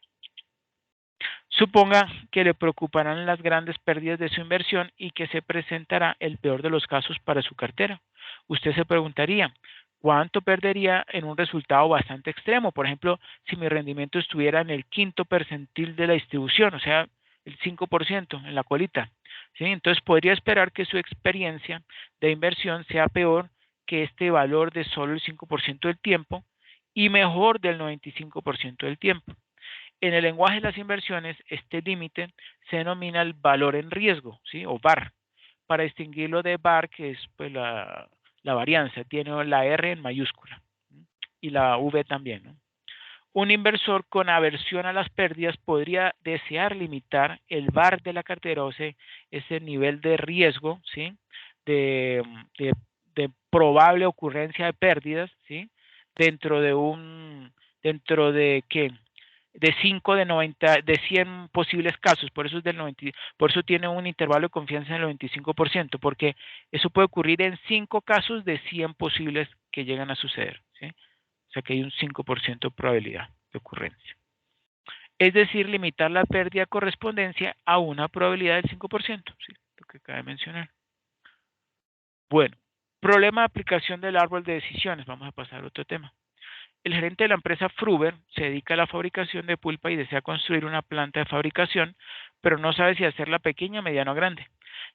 Suponga que le preocuparán las grandes pérdidas de su inversión y que se presentará el peor de los casos para su cartera. Usted se preguntaría, ¿cuánto perdería en un resultado bastante extremo? Por ejemplo, si mi rendimiento estuviera en el quinto percentil de la distribución, o sea, el 5% en la colita. ¿Sí? Entonces podría esperar que su experiencia de inversión sea peor que este valor de solo el 5% del tiempo y mejor del 95% del tiempo. En el lenguaje de las inversiones, este límite se denomina el valor en riesgo, ¿sí? O VAR, para distinguirlo de VAR, que es pues, la varianza, tiene la R en mayúscula, ¿sí? Y la V también, ¿no? Un inversor con aversión a las pérdidas podría desear limitar el VAR de la cartera, o sea, ese nivel de riesgo, ¿sí? De, de probable ocurrencia de pérdidas, ¿sí? Dentro de ¿qué? De 5 de 90, de 100 posibles casos, por eso es del 90, por eso tiene un intervalo de confianza del 95%, porque eso puede ocurrir en 5 casos de 100 posibles que llegan a suceder, ¿sí? O sea que hay un 5% de probabilidad de ocurrencia. Es decir, limitar la pérdida correspondencia a una probabilidad del 5%, ¿sí? Lo que acaba de mencionar. Bueno, problema de aplicación del árbol de decisiones. Vamos a pasar a otro tema. El gerente de la empresa Fruber se dedica a la fabricación de pulpa y desea construir una planta de fabricación, pero no sabe si hacerla pequeña, mediana o grande.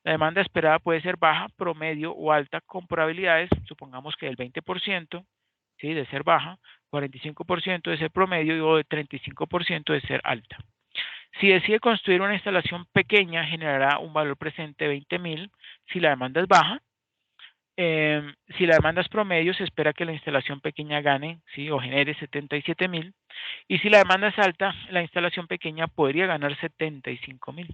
La demanda esperada puede ser baja, promedio o alta con probabilidades, supongamos que del 20%, ¿sí? De ser baja, 45% de ser promedio o de 35% de ser alta. Si decide construir una instalación pequeña, generará un valor presente de 20.000 si la demanda es baja. Si la demanda es promedio, se espera que la instalación pequeña gane, ¿sí? O genere 77.000. Y si la demanda es alta, la instalación pequeña podría ganar 75.000.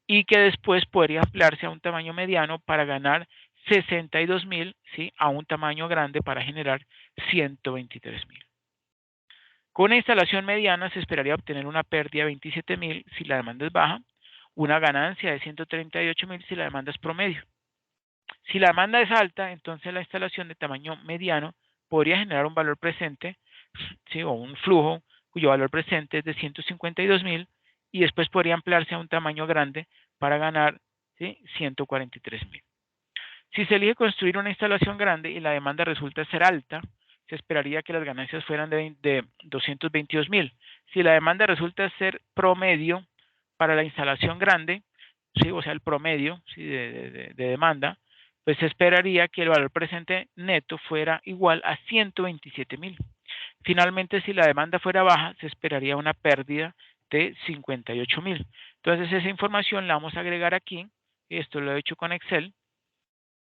Y que después podría ampliarse a un tamaño mediano para ganar 62.000, ¿sí? A un tamaño grande para generar 123.000. Con una instalación mediana se esperaría obtener una pérdida de 27.000 si la demanda es baja, una ganancia de 138.000 si la demanda es promedio. Si la demanda es alta, entonces la instalación de tamaño mediano podría generar un valor presente, ¿sí? O un flujo cuyo valor presente es de 152.000 y después podría ampliarse a un tamaño grande para ganar, ¿sí? 143.000. Si se elige construir una instalación grande y la demanda resulta ser alta, se esperaría que las ganancias fueran de 222.000. Si la demanda resulta ser promedio para la instalación grande, ¿sí? O sea, el promedio, ¿sí? de demanda, pues se esperaría que el valor presente neto fuera igual a 127.000. Finalmente, si la demanda fuera baja, se esperaría una pérdida de 58.000. Entonces, esa información la vamos a agregar aquí. Esto lo he hecho con Excel,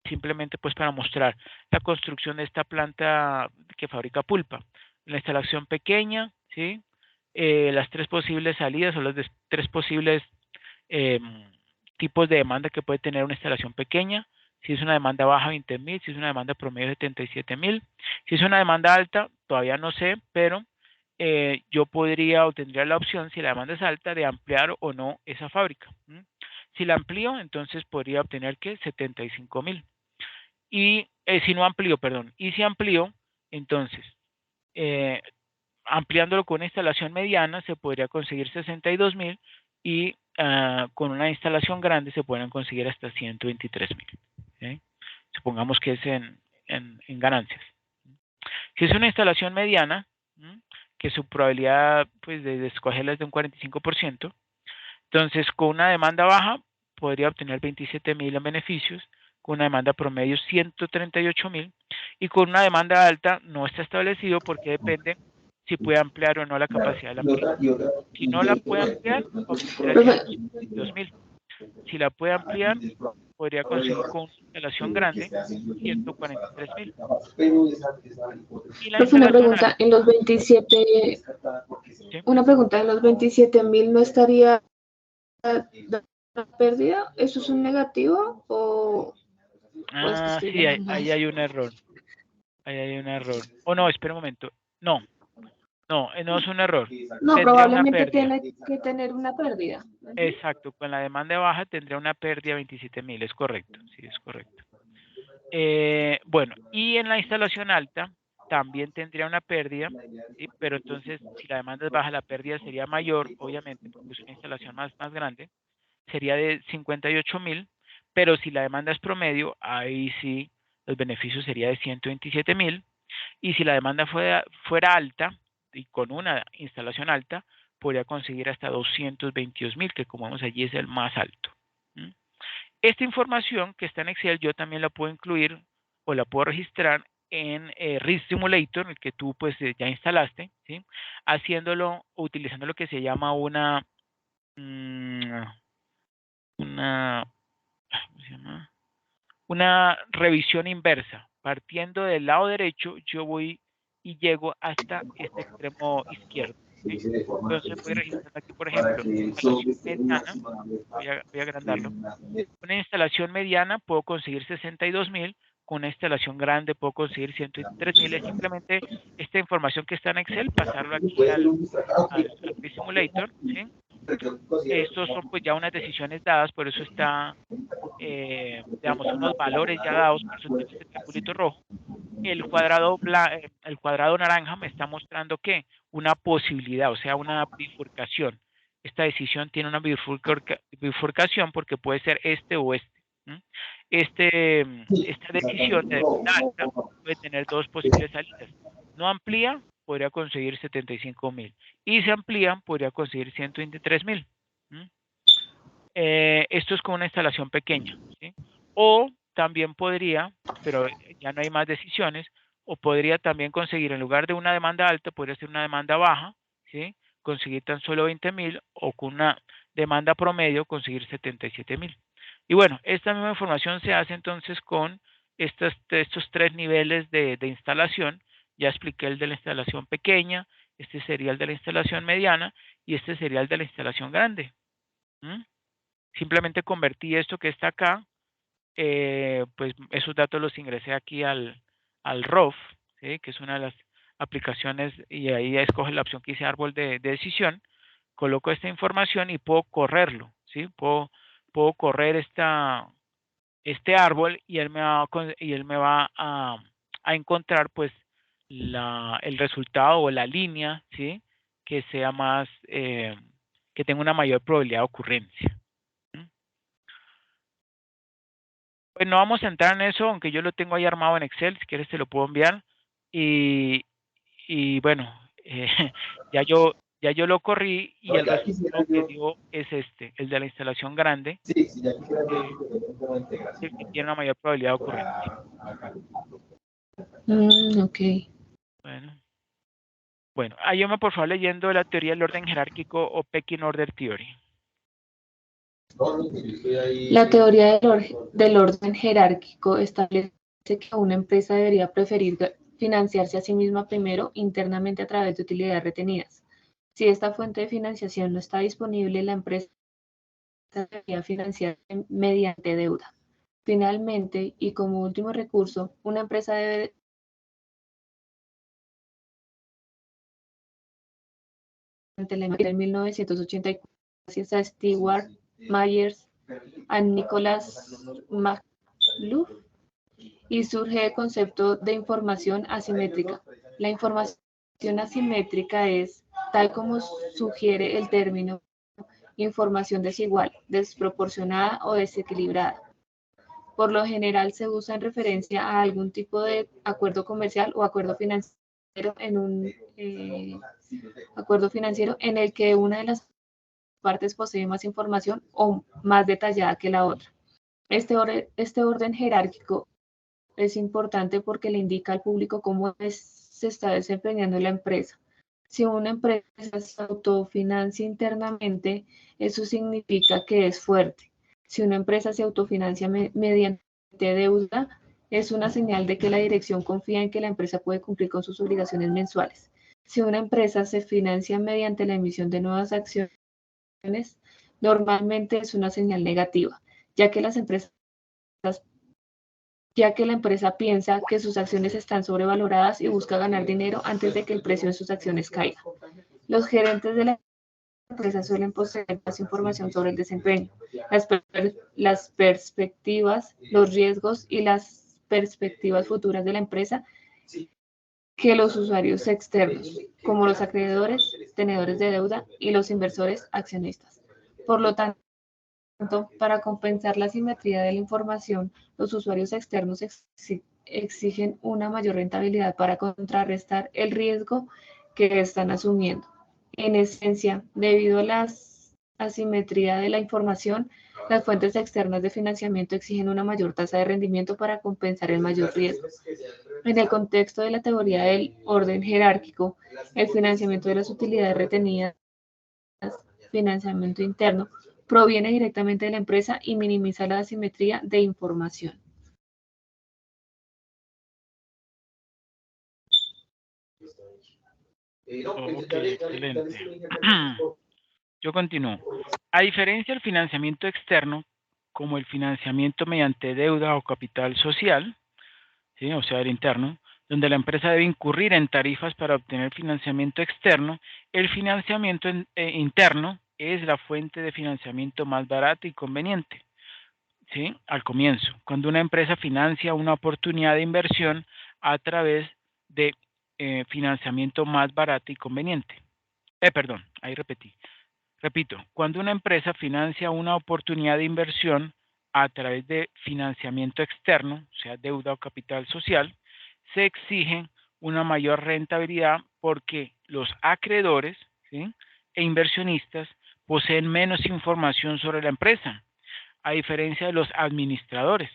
simplemente pues para mostrar la construcción de esta planta que fabrica pulpa. La instalación pequeña, ¿sí? Las tres posibles salidas o los tres posibles tipos de demanda que puede tener una instalación pequeña. Si es una demanda baja, 20.000. Si es una demanda promedio, 77.000. Si es una demanda alta, todavía no sé, pero yo podría o tendría la opción, si la demanda es alta, de ampliar o no esa fábrica. Si la amplío, entonces podría obtener que 75.000. Y si no amplío, perdón. Y si amplío, entonces, ampliándolo con una instalación mediana, se podría conseguir 62.000 y con una instalación grande se pueden conseguir hasta 123.000. ¿Sí? Supongamos que es en ganancias. Si es una instalación mediana, que su probabilidad pues, de escogerla es de un 45%, entonces con una demanda baja podría obtener 27.000 en beneficios, con una demanda promedio 138.000 y con una demanda alta no está establecido porque depende si puede ampliar o no la capacidad de la finca. Si no la puede ampliar, obtendrá Profe, 122.000. Si la puede ampliar, podría conseguir con una instalación grande 143.000. Y la profe, una instalación pregunta, alta, en los 27, ¿sí? una pregunta, en los 27.000 no estaría la pérdida, ¿eso es un negativo o es que estoy Sí, viendo mal? ahí hay un error. Ahí hay un error. O no, espera un momento. No, no es un error. No, Tendría una probablemente pérdida. tiene que tener una pérdida. Exacto, con la demanda baja tendría una pérdida de 27.000, es correcto, sí, es correcto. Bueno, y en la instalación alta también tendría una pérdida, ¿sí? Pero entonces si la demanda es baja, la pérdida sería mayor, obviamente, porque es una instalación más grande, sería de 58.000, pero si la demanda es promedio, ahí sí los beneficios sería de 127.000, y si la demanda fuera alta y con una instalación alta, podría conseguir hasta 222.000, que como vemos allí es el más alto. Esta información que está en Excel yo también la puedo incluir o la puedo registrar en Risk Simulator, el que tú pues ya instalaste, ¿sí? Haciéndolo, utilizando lo que se llama una ¿cómo se llama? Una revisión inversa. Partiendo del lado derecho, yo voy y llego hasta este extremo izquierdo, ¿sí? Entonces voy registrando aquí, por ejemplo, instalación mediana, voy a agrandarlo. Una instalación mediana puedo conseguir 62.000, con una instalación grande puedo conseguir 103.000. Es simplemente esta información que está en Excel, pasarlo aquí al Risk Simulator, ¿sí? Estos son pues ya unas decisiones dadas, por eso está, digamos, unos valores ya dados, por eso tiene este triangulito rojo. El cuadrado naranja me está mostrando que una posibilidad, o sea, una bifurcación. Esta decisión tiene una bifurcación porque puede ser este o este. Esta decisión de demanda alta puede tener dos posibles salidas. No amplía, podría conseguir 75.000. Y si amplían, podría conseguir 123.000. Esto es con una instalación pequeña, ¿sí? O también podría, pero ya no hay más decisiones, o podría también conseguir, en lugar de una demanda alta, podría ser una demanda baja, ¿sí? Conseguir tan solo 20.000, o con una demanda promedio conseguir 77.000. Y bueno, esta misma información se hace entonces con estos tres niveles de instalación. Ya expliqué el de la instalación pequeña, este sería el de la instalación mediana, y este sería el de la instalación grande. Simplemente convertí esto que está acá, pues esos datos los ingresé aquí al ROF, ¿sí? Que es una de las aplicaciones, y ahí escoge la opción que dice árbol de decisión, coloco esta información y puedo correrlo, ¿sí? Puedo correr este árbol y él me va a encontrar pues el resultado o la línea, ¿sí? Que sea más, que tenga una mayor probabilidad de ocurrencia. Pues no vamos a entrar en eso, aunque yo lo tengo ahí armado en Excel, si quieres te lo puedo enviar. Y, bueno, eh, ya yo lo corrí y el resultado que dio es el de la instalación grande, el que tiene una mayor probabilidad de ocurrencia. Ok. Bueno, ayúdame por favor leyendo la teoría del orden jerárquico o Pecking Order Theory. La teoría del orden jerárquico establece que una empresa debería preferir financiarse a sí misma primero internamente a través de utilidades retenidas. Si esta fuente de financiación no está disponible, la empresa debería financiarse mediante deuda. Finalmente, y como último recurso, una empresa debe en 1984 gracias a Stewart Myers a Nicholas McLuff y surge el concepto de información asimétrica. La información asimétrica es, tal como sugiere el término, información desigual, desproporcionada o desequilibrada. Por lo general se usa en referencia a algún tipo de acuerdo comercial o acuerdo financiero acuerdo financiero en el que una de las partes posee más información o más detallada que la otra. Este orden jerárquico es importante porque le indica al público cómo se está desempeñando la empresa. Si una empresa se autofinancia internamente, eso significa que es fuerte. Si una empresa se autofinancia mediante deuda, es una señal de que la dirección confía en que la empresa puede cumplir con sus obligaciones mensuales. Si una empresa se financia mediante la emisión de nuevas acciones, normalmente es una señal negativa, ya que la empresa piensa que sus acciones están sobrevaloradas y busca ganar dinero antes de que el precio de sus acciones caiga. Los gerentes de la empresa suelen poseer más información sobre el desempeño, las perspectivas, los riesgos y las perspectivas futuras de la empresa que los usuarios externos, como los acreedores, tenedores de deuda y los inversores accionistas. Por lo tanto, para compensar la simetría de la información, los usuarios externos exigen una mayor rentabilidad para contrarrestar el riesgo que están asumiendo. En esencia, debido a la asimetría de la información, las fuentes externas de financiamiento exigen una mayor tasa de rendimiento para compensar el mayor riesgo. En el contexto de la teoría del orden jerárquico, el financiamiento de las utilidades retenidas, financiamiento interno, proviene directamente de la empresa y minimiza la asimetría de información. Ok, excelente. Yo continúo. A diferencia del financiamiento externo, como el financiamiento mediante deuda o capital social, ¿sí? O sea, el interno, donde la empresa debe incurrir en tarifas para obtener financiamiento externo, el financiamiento interno es la fuente de financiamiento más barata y conveniente. ¿Sí? Al comienzo, cuando una empresa financia una oportunidad de inversión a través de financiamiento más barato y conveniente. Perdón, ahí repetí. Repito, cuando una empresa financia una oportunidad de inversión a través de financiamiento externo, o sea, deuda o capital social, se exige una mayor rentabilidad porque los acreedores, ¿sí?, e inversionistas poseen menos información sobre la empresa, a diferencia de los administradores.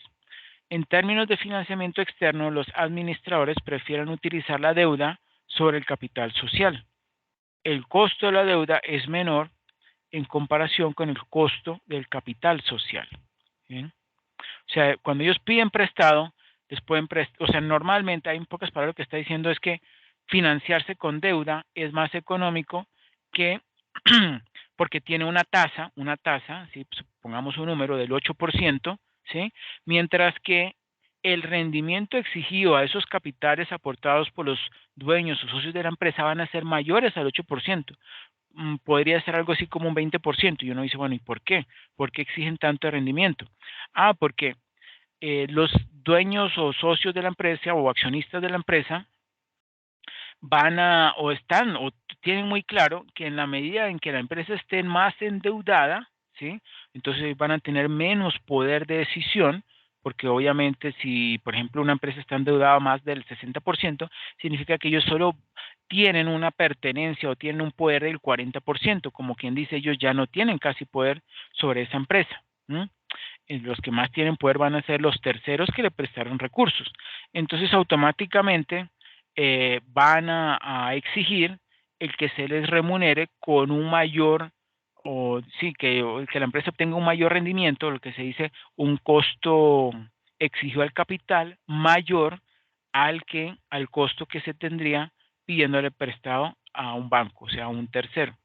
En términos de financiamiento externo, los administradores prefieren utilizar la deuda sobre el capital social. El costo de la deuda es menor en comparación con el costo del capital social. ¿Sí? O sea, cuando ellos piden prestado, les pueden prestar, o sea, normalmente, hay en pocas palabras, lo que está diciendo es que financiarse con deuda es más económico que porque tiene una tasa, ¿sí? Pongamos un número del 8%, ¿sí? Mientras que el rendimiento exigido a esos capitales aportados por los dueños o socios de la empresa van a ser mayores al 8%. Podría ser algo así como un 20%. Y uno dice, bueno, ¿y por qué? ¿Por qué exigen tanto de rendimiento? Porque los dueños o socios de la empresa o accionistas de la empresa o tienen muy claro que en la medida en que la empresa esté más endeudada, ¿sí? Entonces van a tener menos poder de decisión, porque obviamente si, por ejemplo, una empresa está endeudada más del 60%, significa que ellos solo tienen una pertenencia o tienen un poder del 40%, como quien dice, ellos ya no tienen casi poder sobre esa empresa. Los que más tienen poder van a ser los terceros que le prestaron recursos. Entonces, automáticamente van a exigir el que se les remunere con un mayor, que la empresa obtenga un mayor rendimiento, lo que se dice un costo exigido al capital mayor al costo que se tendría pidiéndole prestado a un banco, o sea, a un tercero.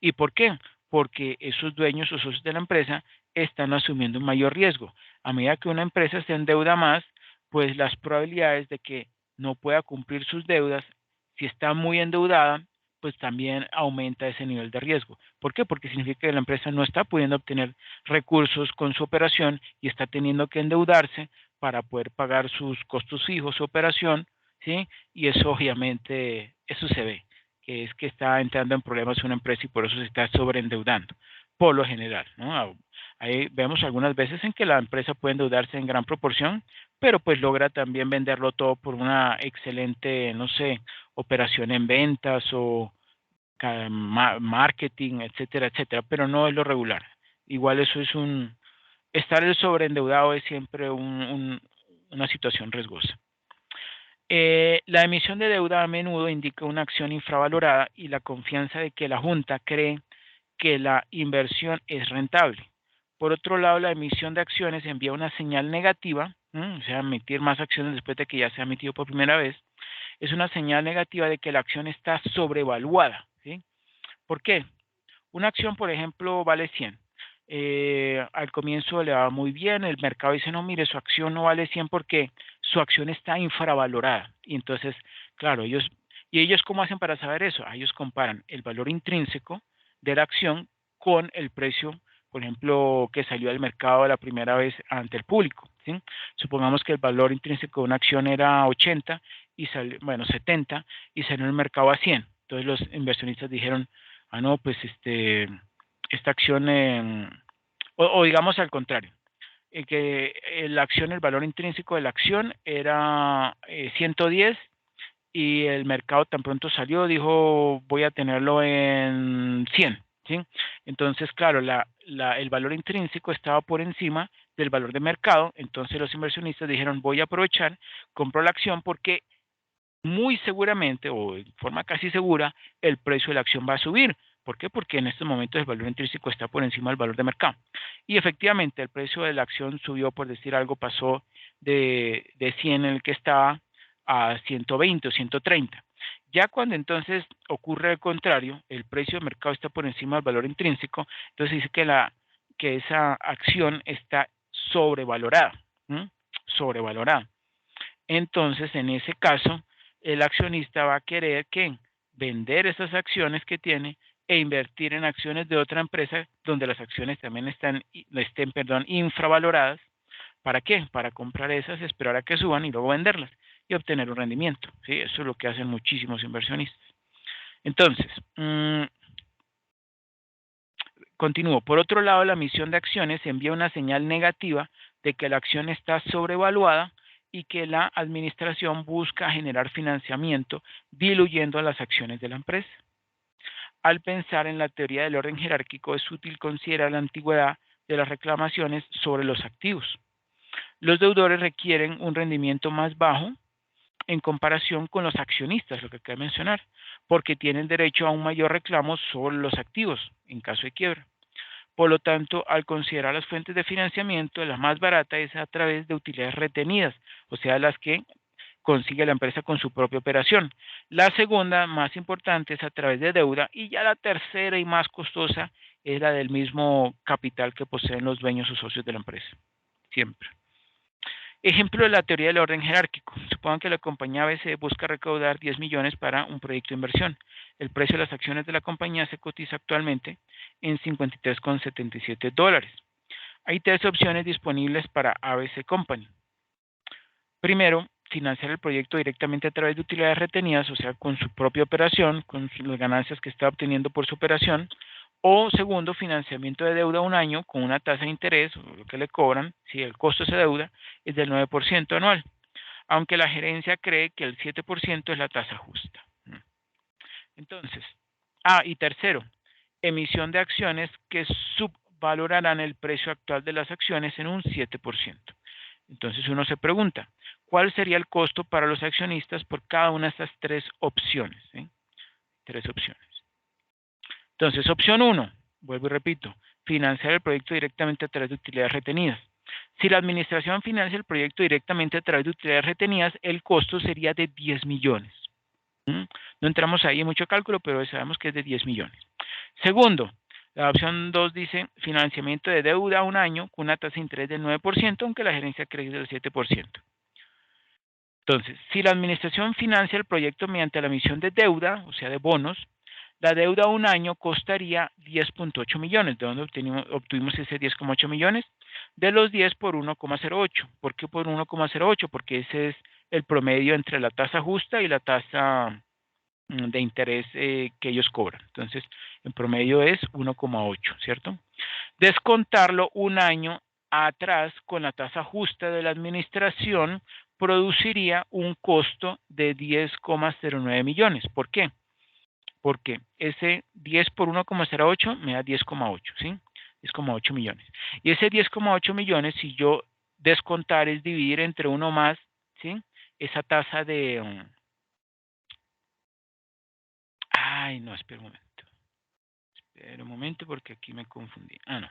¿Y por qué? Porque esos dueños o socios de la empresa están asumiendo un mayor riesgo. A medida que una empresa se endeuda más, pues las probabilidades de que no pueda cumplir sus deudas, si está muy endeudada, pues también aumenta ese nivel de riesgo. ¿Por qué? Porque significa que la empresa no está pudiendo obtener recursos con su operación y está teniendo que endeudarse para poder pagar sus costos fijos, su operación, ¿sí? Y eso obviamente, eso se ve, que es que está entrando en problemas una empresa y por eso se está sobreendeudando, por lo general, ¿no? Ahí vemos algunas veces en que la empresa puede endeudarse en gran proporción, pero pues logra también venderlo todo por una excelente, no sé, operación en ventas o marketing, etcétera, etcétera, pero no es lo regular. Igual eso es estar el sobreendeudado es siempre una situación riesgosa. La emisión de deuda a menudo indica una acción infravalorada y la confianza de que la Junta cree que la inversión es rentable. Por otro lado, la emisión de acciones envía una señal negativa, o sea, emitir más acciones después de que ya se ha emitido por primera vez, es una señal negativa de que la acción está sobrevaluada, ¿sí? ¿Por qué? Una acción, por ejemplo, vale 100. Al comienzo le va muy bien, el mercado dice, no, mire, su acción no vale 100 porque su acción está infravalorada. Y entonces, claro, ellos ¿cómo hacen para saber eso? Ellos comparan el valor intrínseco de la acción con el precio, por ejemplo, que salió al mercado la primera vez ante el público, ¿sí? Supongamos que el valor intrínseco de una acción era 80 y salió, bueno, 70 y salió al mercado a 100. Entonces los inversionistas dijeron, no, pues esta acción, o digamos al contrario, que la acción, el valor intrínseco de la acción era 110 y el mercado tan pronto salió, dijo voy a tenerlo en 100, ¿sí? Entonces, claro, el valor intrínseco estaba por encima del valor de mercado, entonces los inversionistas dijeron voy a aprovechar, compro la acción porque muy seguramente o de forma casi segura el precio de la acción va a subir. ¿Por qué? Porque en estos momentos el valor intrínseco está por encima del valor de mercado. Y efectivamente el precio de la acción subió, por decir algo, pasó de 100 en el que estaba a 120 o 130. Ya cuando entonces ocurre el contrario, el precio de mercado está por encima del valor intrínseco, entonces dice que esa acción está sobrevalorada. Sobrevalorada. Entonces, en ese caso, el accionista va a querer que vender esas acciones que tiene e invertir en acciones de otra empresa donde las acciones también estén infravaloradas. ¿Para qué? Para comprar esas, esperar a que suban y luego venderlas y obtener un rendimiento. ¿Sí? Eso es lo que hacen muchísimos inversionistas. Entonces, continúo. Por otro lado, la emisión de acciones envía una señal negativa de que la acción está sobrevaluada y que la administración busca generar financiamiento diluyendo las acciones de la empresa. Al pensar en la teoría del orden jerárquico, es útil considerar la antigüedad de las reclamaciones sobre los activos. Los deudores requieren un rendimiento más bajo en comparación con los accionistas, lo que acabo de mencionar, porque tienen derecho a un mayor reclamo sobre los activos en caso de quiebra. Por lo tanto, al considerar las fuentes de financiamiento, la más barata es a través de utilidades retenidas, o sea, las que consigue la empresa con su propia operación. La segunda, más importante, es a través de deuda y ya la tercera y más costosa es la del mismo capital que poseen los dueños o socios de la empresa. Siempre. Ejemplo de la teoría del orden jerárquico. Supongan que la compañía ABC busca recaudar 10 millones para un proyecto de inversión. El precio de las acciones de la compañía se cotiza actualmente en $53,77. Hay tres opciones disponibles para ABC Company. Primero, financiar el proyecto directamente a través de utilidades retenidas, o sea, con su propia operación, con las ganancias que está obteniendo por su operación. O segundo, financiamiento de deuda a un año con una tasa de interés, o lo que le cobran, si el costo de esa deuda es del 9% anual, aunque la gerencia cree que el 7% es la tasa justa. Entonces, y tercero, emisión de acciones que subvalorarán el precio actual de las acciones en un 7%. Entonces uno se pregunta, ¿cuál sería el costo para los accionistas por cada una de estas tres opciones? Tres opciones. Entonces, opción 1, vuelvo y repito, financiar el proyecto directamente a través de utilidades retenidas. Si la administración financia el proyecto directamente a través de utilidades retenidas, el costo sería de 10 millones. No entramos ahí en mucho cálculo, pero sabemos que es de 10 millones. Segundo, la opción 2 dice financiamiento de deuda a un año con una tasa de interés del 9%, aunque la gerencia cree del 7%. Entonces, si la administración financia el proyecto mediante la emisión de deuda, o sea, de bonos, la deuda a un año costaría 10.8 millones. ¿De dónde obtuvimos ese 10,8 millones? De los 10 por 1,08. ¿Por qué por 1,08? Porque ese es el promedio entre la tasa justa y la tasa de interés que ellos cobran. Entonces, en promedio es 1,8, ¿cierto? Descontarlo un año atrás con la tasa justa de la administración produciría un costo de 10,09 millones. ¿Por qué? Porque ese 10 por 1,08 me da 10,8, ¿sí? 10,8 millones. Y ese 10,8 millones, si yo descontar es dividir entre uno más, ¿sí? Esa tasa de... ay, no, espera un momento. Espera un momento porque aquí me confundí. Ah, no.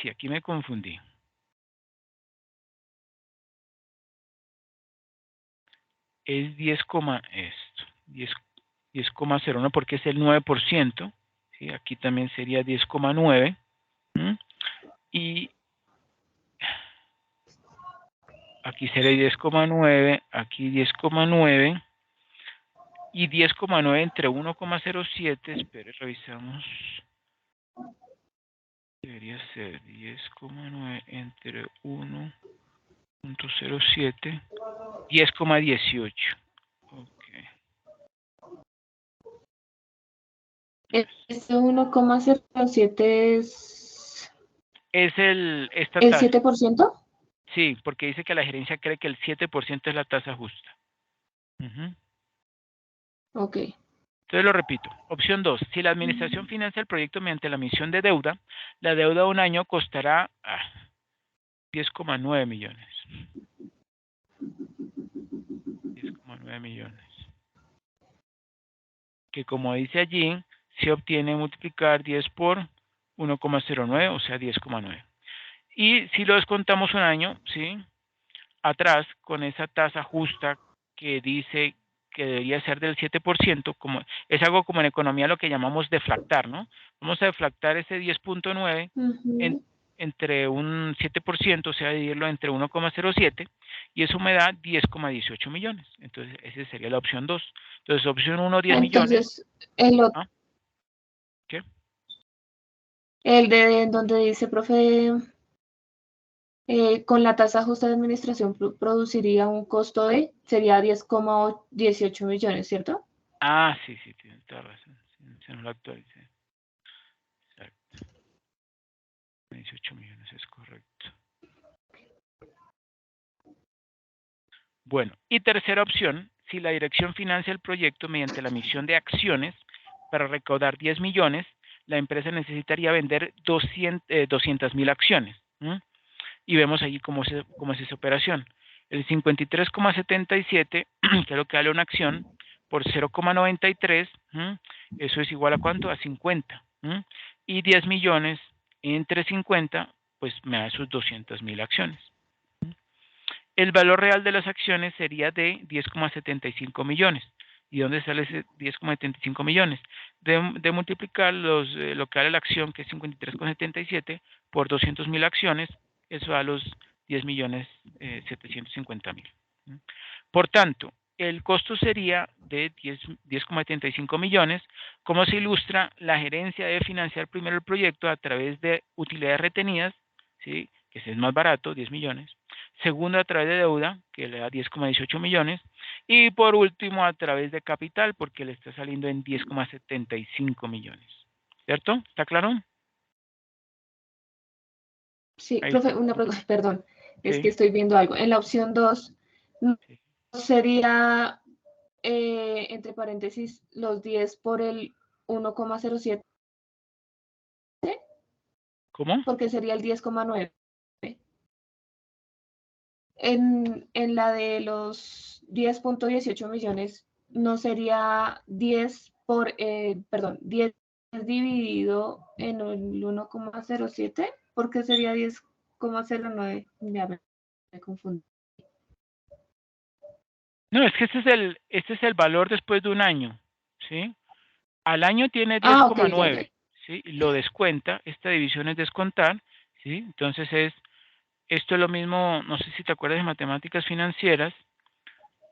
Sí, aquí me confundí. Es 10,01 porque es el 9%. ¿Sí? Aquí también sería 10,9. Y aquí sería 10,9, aquí 10,9 y 10,9 entre 1,07. Espere, revisamos. Debería ser 10,9 entre 1,07, 10,18. Ok. Este 1,07 Es esta el tasa. 7%. Sí, porque dice que la gerencia cree que el 7% es la tasa justa. Ok. Entonces lo repito. Opción 2. Si la administración financia el proyecto mediante la emisión de deuda, la deuda de un año costará 10,9 millones. 10,9 millones. Que como dice allí, se obtiene multiplicar 10 por 1,09, o sea, 10,9. Y si lo descontamos un año, ¿sí? Atrás, con esa tasa justa que dice que debería ser del 7%, como, es algo como en economía lo que llamamos deflactar, ¿no? Vamos a deflactar ese 10,9 entre un 7%, o sea, dividirlo entre 1,07, y eso me da 10,18 millones. Entonces, esa sería la opción 2. Entonces, opción 1, 10 millones. Entonces, ¿Ah? ¿Qué? el de donde dice, profe, con la tasa justa de administración produciría un costo de, sería 10,18 millones, ¿cierto? Ah, sí, tienes toda razón. Se nos lo actualicé. Exacto. 18 millones es correcto. Bueno, y tercera opción, si la dirección financia el proyecto mediante la emisión de acciones para recaudar 10 millones, la empresa necesitaría vender 200,000 acciones. Y vemos allí cómo es esa operación. El 53,77, que es lo que vale una acción, por 0,93, eso es igual a ¿cuánto? A 50. Y 10 millones entre 50, pues me da sus 200,000 acciones. El valor real de las acciones sería de 10,75 millones. ¿Y dónde sale ese 10,75 millones? De multiplicar lo que vale la acción, que es 53,77, por 200,000 acciones, eso da los 10,750,000. Por tanto, el costo sería de 10,75 millones. Como se ilustra, la gerencia debe financiar primero el proyecto a través de utilidades retenidas, ¿sí? Que es más barato, 10 millones. Segundo, a través de deuda, que le da 10,18 millones. Y por último, a través de capital, porque le está saliendo en 10,75 millones. ¿Cierto? ¿Está claro? Sí, Ahí profe, está. una pregunta, perdón, es que Sí, estoy viendo algo. En la opción 2, sí. sería, entre paréntesis, los 10 por el 1,07, ¿Cómo? porque sería el 10,9. En la de los 10,18 millones, ¿no sería 10 por, perdón, 10 dividido en el 1,07? ¿Por qué sería 10,09? Ya me confundí. No, es que este es el valor después de un año, ¿sí? Al año tiene Ah, ok, ya, ya. 10,9, ¿sí? Lo descuenta, esta división es descontar, ¿sí? Entonces esto es lo mismo, no sé si te acuerdas de matemáticas financieras,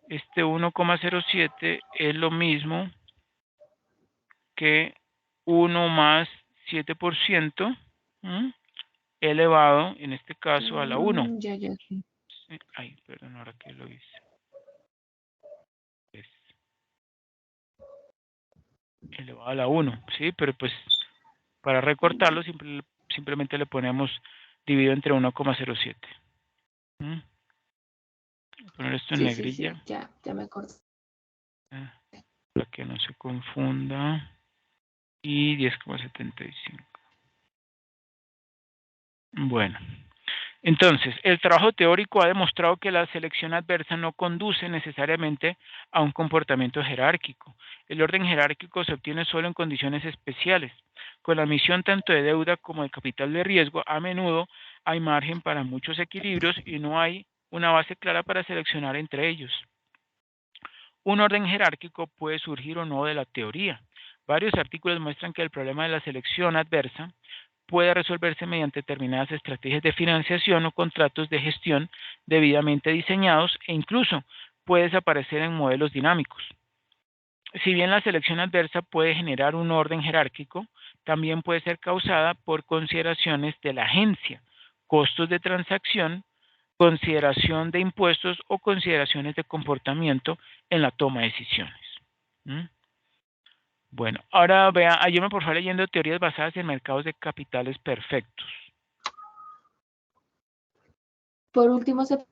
este 1,07 es lo mismo que 1 más 7%, elevado, en este caso, a la 1. Ya, ya, sí. ¿Sí? Ay, perdón, ahora que lo hice. Es elevado a la 1, ¿sí? Pero pues para recortarlo simplemente le ponemos dividido entre 1,07. Voy a poner esto en Sí, sí, sí, negrilla ya me acordé. para que no se confunda. Y 10,75. Bueno, entonces, el trabajo teórico ha demostrado que la selección adversa no conduce necesariamente a un comportamiento jerárquico. El orden jerárquico se obtiene solo en condiciones especiales. Con la emisión tanto de deuda como de capital de riesgo, a menudo hay margen para muchos equilibrios y no hay una base clara para seleccionar entre ellos. Un orden jerárquico puede surgir o no de la teoría. Varios artículos muestran que el problema de la selección adversa puede resolverse mediante determinadas estrategias de financiación o contratos de gestión debidamente diseñados e incluso puede desaparecer en modelos dinámicos. Si bien la selección adversa puede generar un orden jerárquico, también puede ser causada por consideraciones de la agencia, costos de transacción, consideración de impuestos o consideraciones de comportamiento en la toma de decisiones. ¿Mm? Bueno, ahora vea, ayúdame por favor leyendo teorías basadas en mercados de capitales perfectos. Por último, se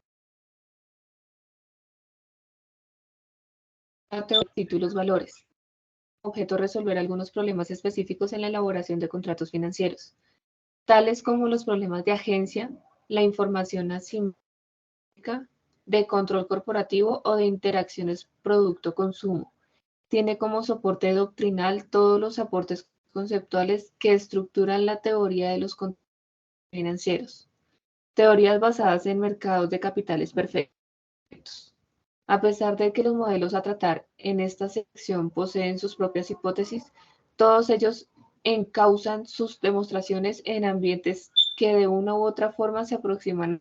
títulos valores. Objeto resolver algunos problemas específicos en la elaboración de contratos financieros, tales como los problemas de agencia, la información asimétrica, de control corporativo o de interacciones producto-consumo. Tiene como soporte doctrinal todos los aportes conceptuales que estructuran la teoría de los contratos financieros. Teorías basadas en mercados de capitales perfectos. A pesar de que los modelos a tratar en esta sección poseen sus propias hipótesis, todos ellos encausan sus demostraciones en ambientes que de una u otra forma se aproximan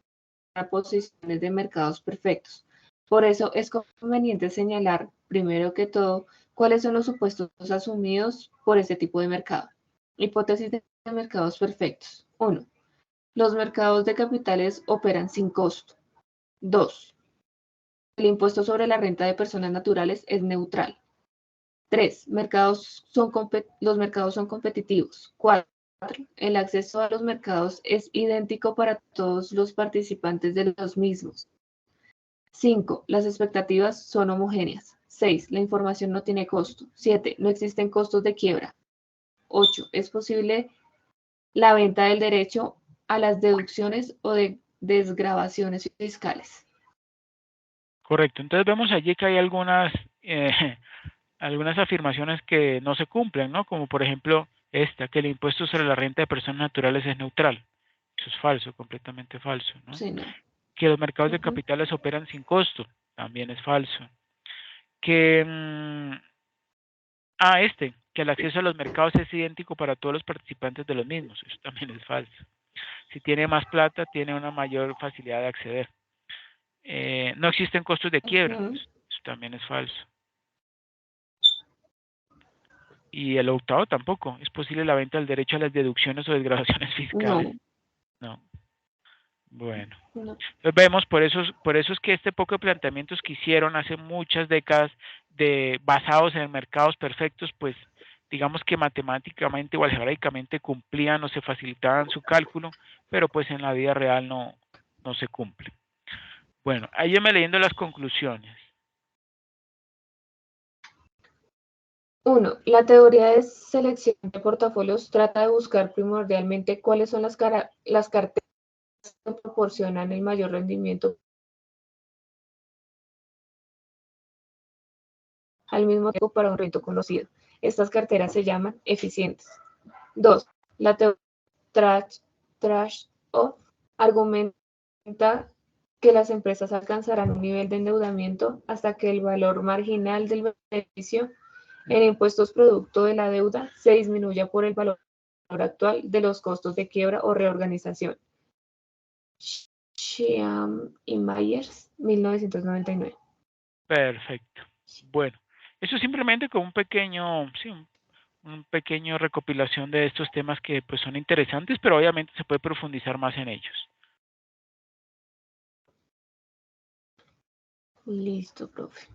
a posiciones de mercados perfectos. Por eso es conveniente señalar, primero que todo, cuáles son los supuestos asumidos por este tipo de mercado. Hipótesis de mercados perfectos. 1. Los mercados de capitales operan sin costo. 2. El impuesto sobre la renta de personas naturales es neutral. 3. Los mercados son competitivos. 4. El acceso a los mercados es idéntico para todos los participantes de los mismos. 5. Las expectativas son homogéneas. 6. La información no tiene costo. 7. No existen costos de quiebra. 8. Es posible la venta del derecho a las deducciones o de desgravaciones fiscales. Correcto, entonces vemos allí que hay algunas afirmaciones que no se cumplen, ¿no? Como por ejemplo esta, que el impuesto sobre la renta de personas naturales es neutral. Eso es falso, completamente falso, ¿no? Sí, no. Que los mercados de capitales operan sin costo, también es falso. Que, que el acceso a los mercados es idéntico para todos los participantes de los mismos, eso también es falso. Si tiene más plata, tiene una mayor facilidad de acceder. No existen costos de quiebra, eso también es falso. Y el octavo tampoco, es posible la venta del derecho a las deducciones o desgravaciones fiscales. No. Bueno, No. entonces vemos, por eso es que este poco de planteamientos que hicieron hace muchas décadas basados en mercados perfectos, pues digamos que matemáticamente o algebraicamente cumplían o se facilitaban su cálculo, pero pues en la vida real no se cumple. Bueno, ahí yo me leyendo las conclusiones. 1. La teoría de selección de portafolios trata de buscar primordialmente cuáles son las carteras que proporcionan el mayor rendimiento al mismo tiempo para un reto conocido. Estas carteras se llaman eficientes. 2. La teoría Trash-Off argumenta que las empresas alcanzarán un nivel de endeudamiento hasta que el valor marginal del beneficio en impuestos producto de la deuda se disminuya por el valor actual de los costos de quiebra o reorganización. Schiam y Myers, 1999. Perfecto. Bueno, eso simplemente como un pequeño recopilación de estos temas que pues son interesantes, pero obviamente se puede profundizar más en ellos. Listo, profe.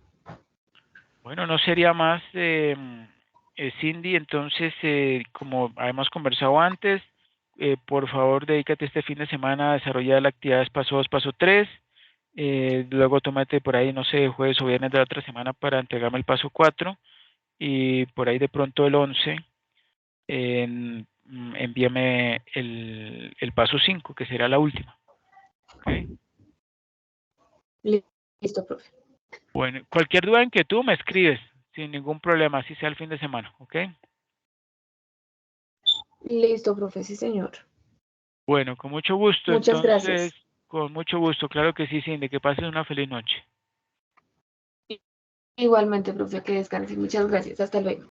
Bueno, no sería más, Cindy, entonces, como hemos conversado antes, por favor, dedícate este fin de semana a desarrollar las actividades paso 2, paso 3. Luego tómate por ahí, no sé, jueves o viernes de la otra semana para entregarme el paso 4. Y por ahí de pronto el 11, envíame el paso 5, que será la última. ¿Okay? Listo, profe. Bueno, cualquier duda en que tú me escribes, sin ningún problema, así sea el fin de semana, ¿ok? Listo, profe, sí, señor. Bueno, con mucho gusto, Muchas entonces, gracias. con mucho gusto, claro que sí, Cindy, que pases una feliz noche. Igualmente, profe, que descanse. Muchas gracias. Hasta luego.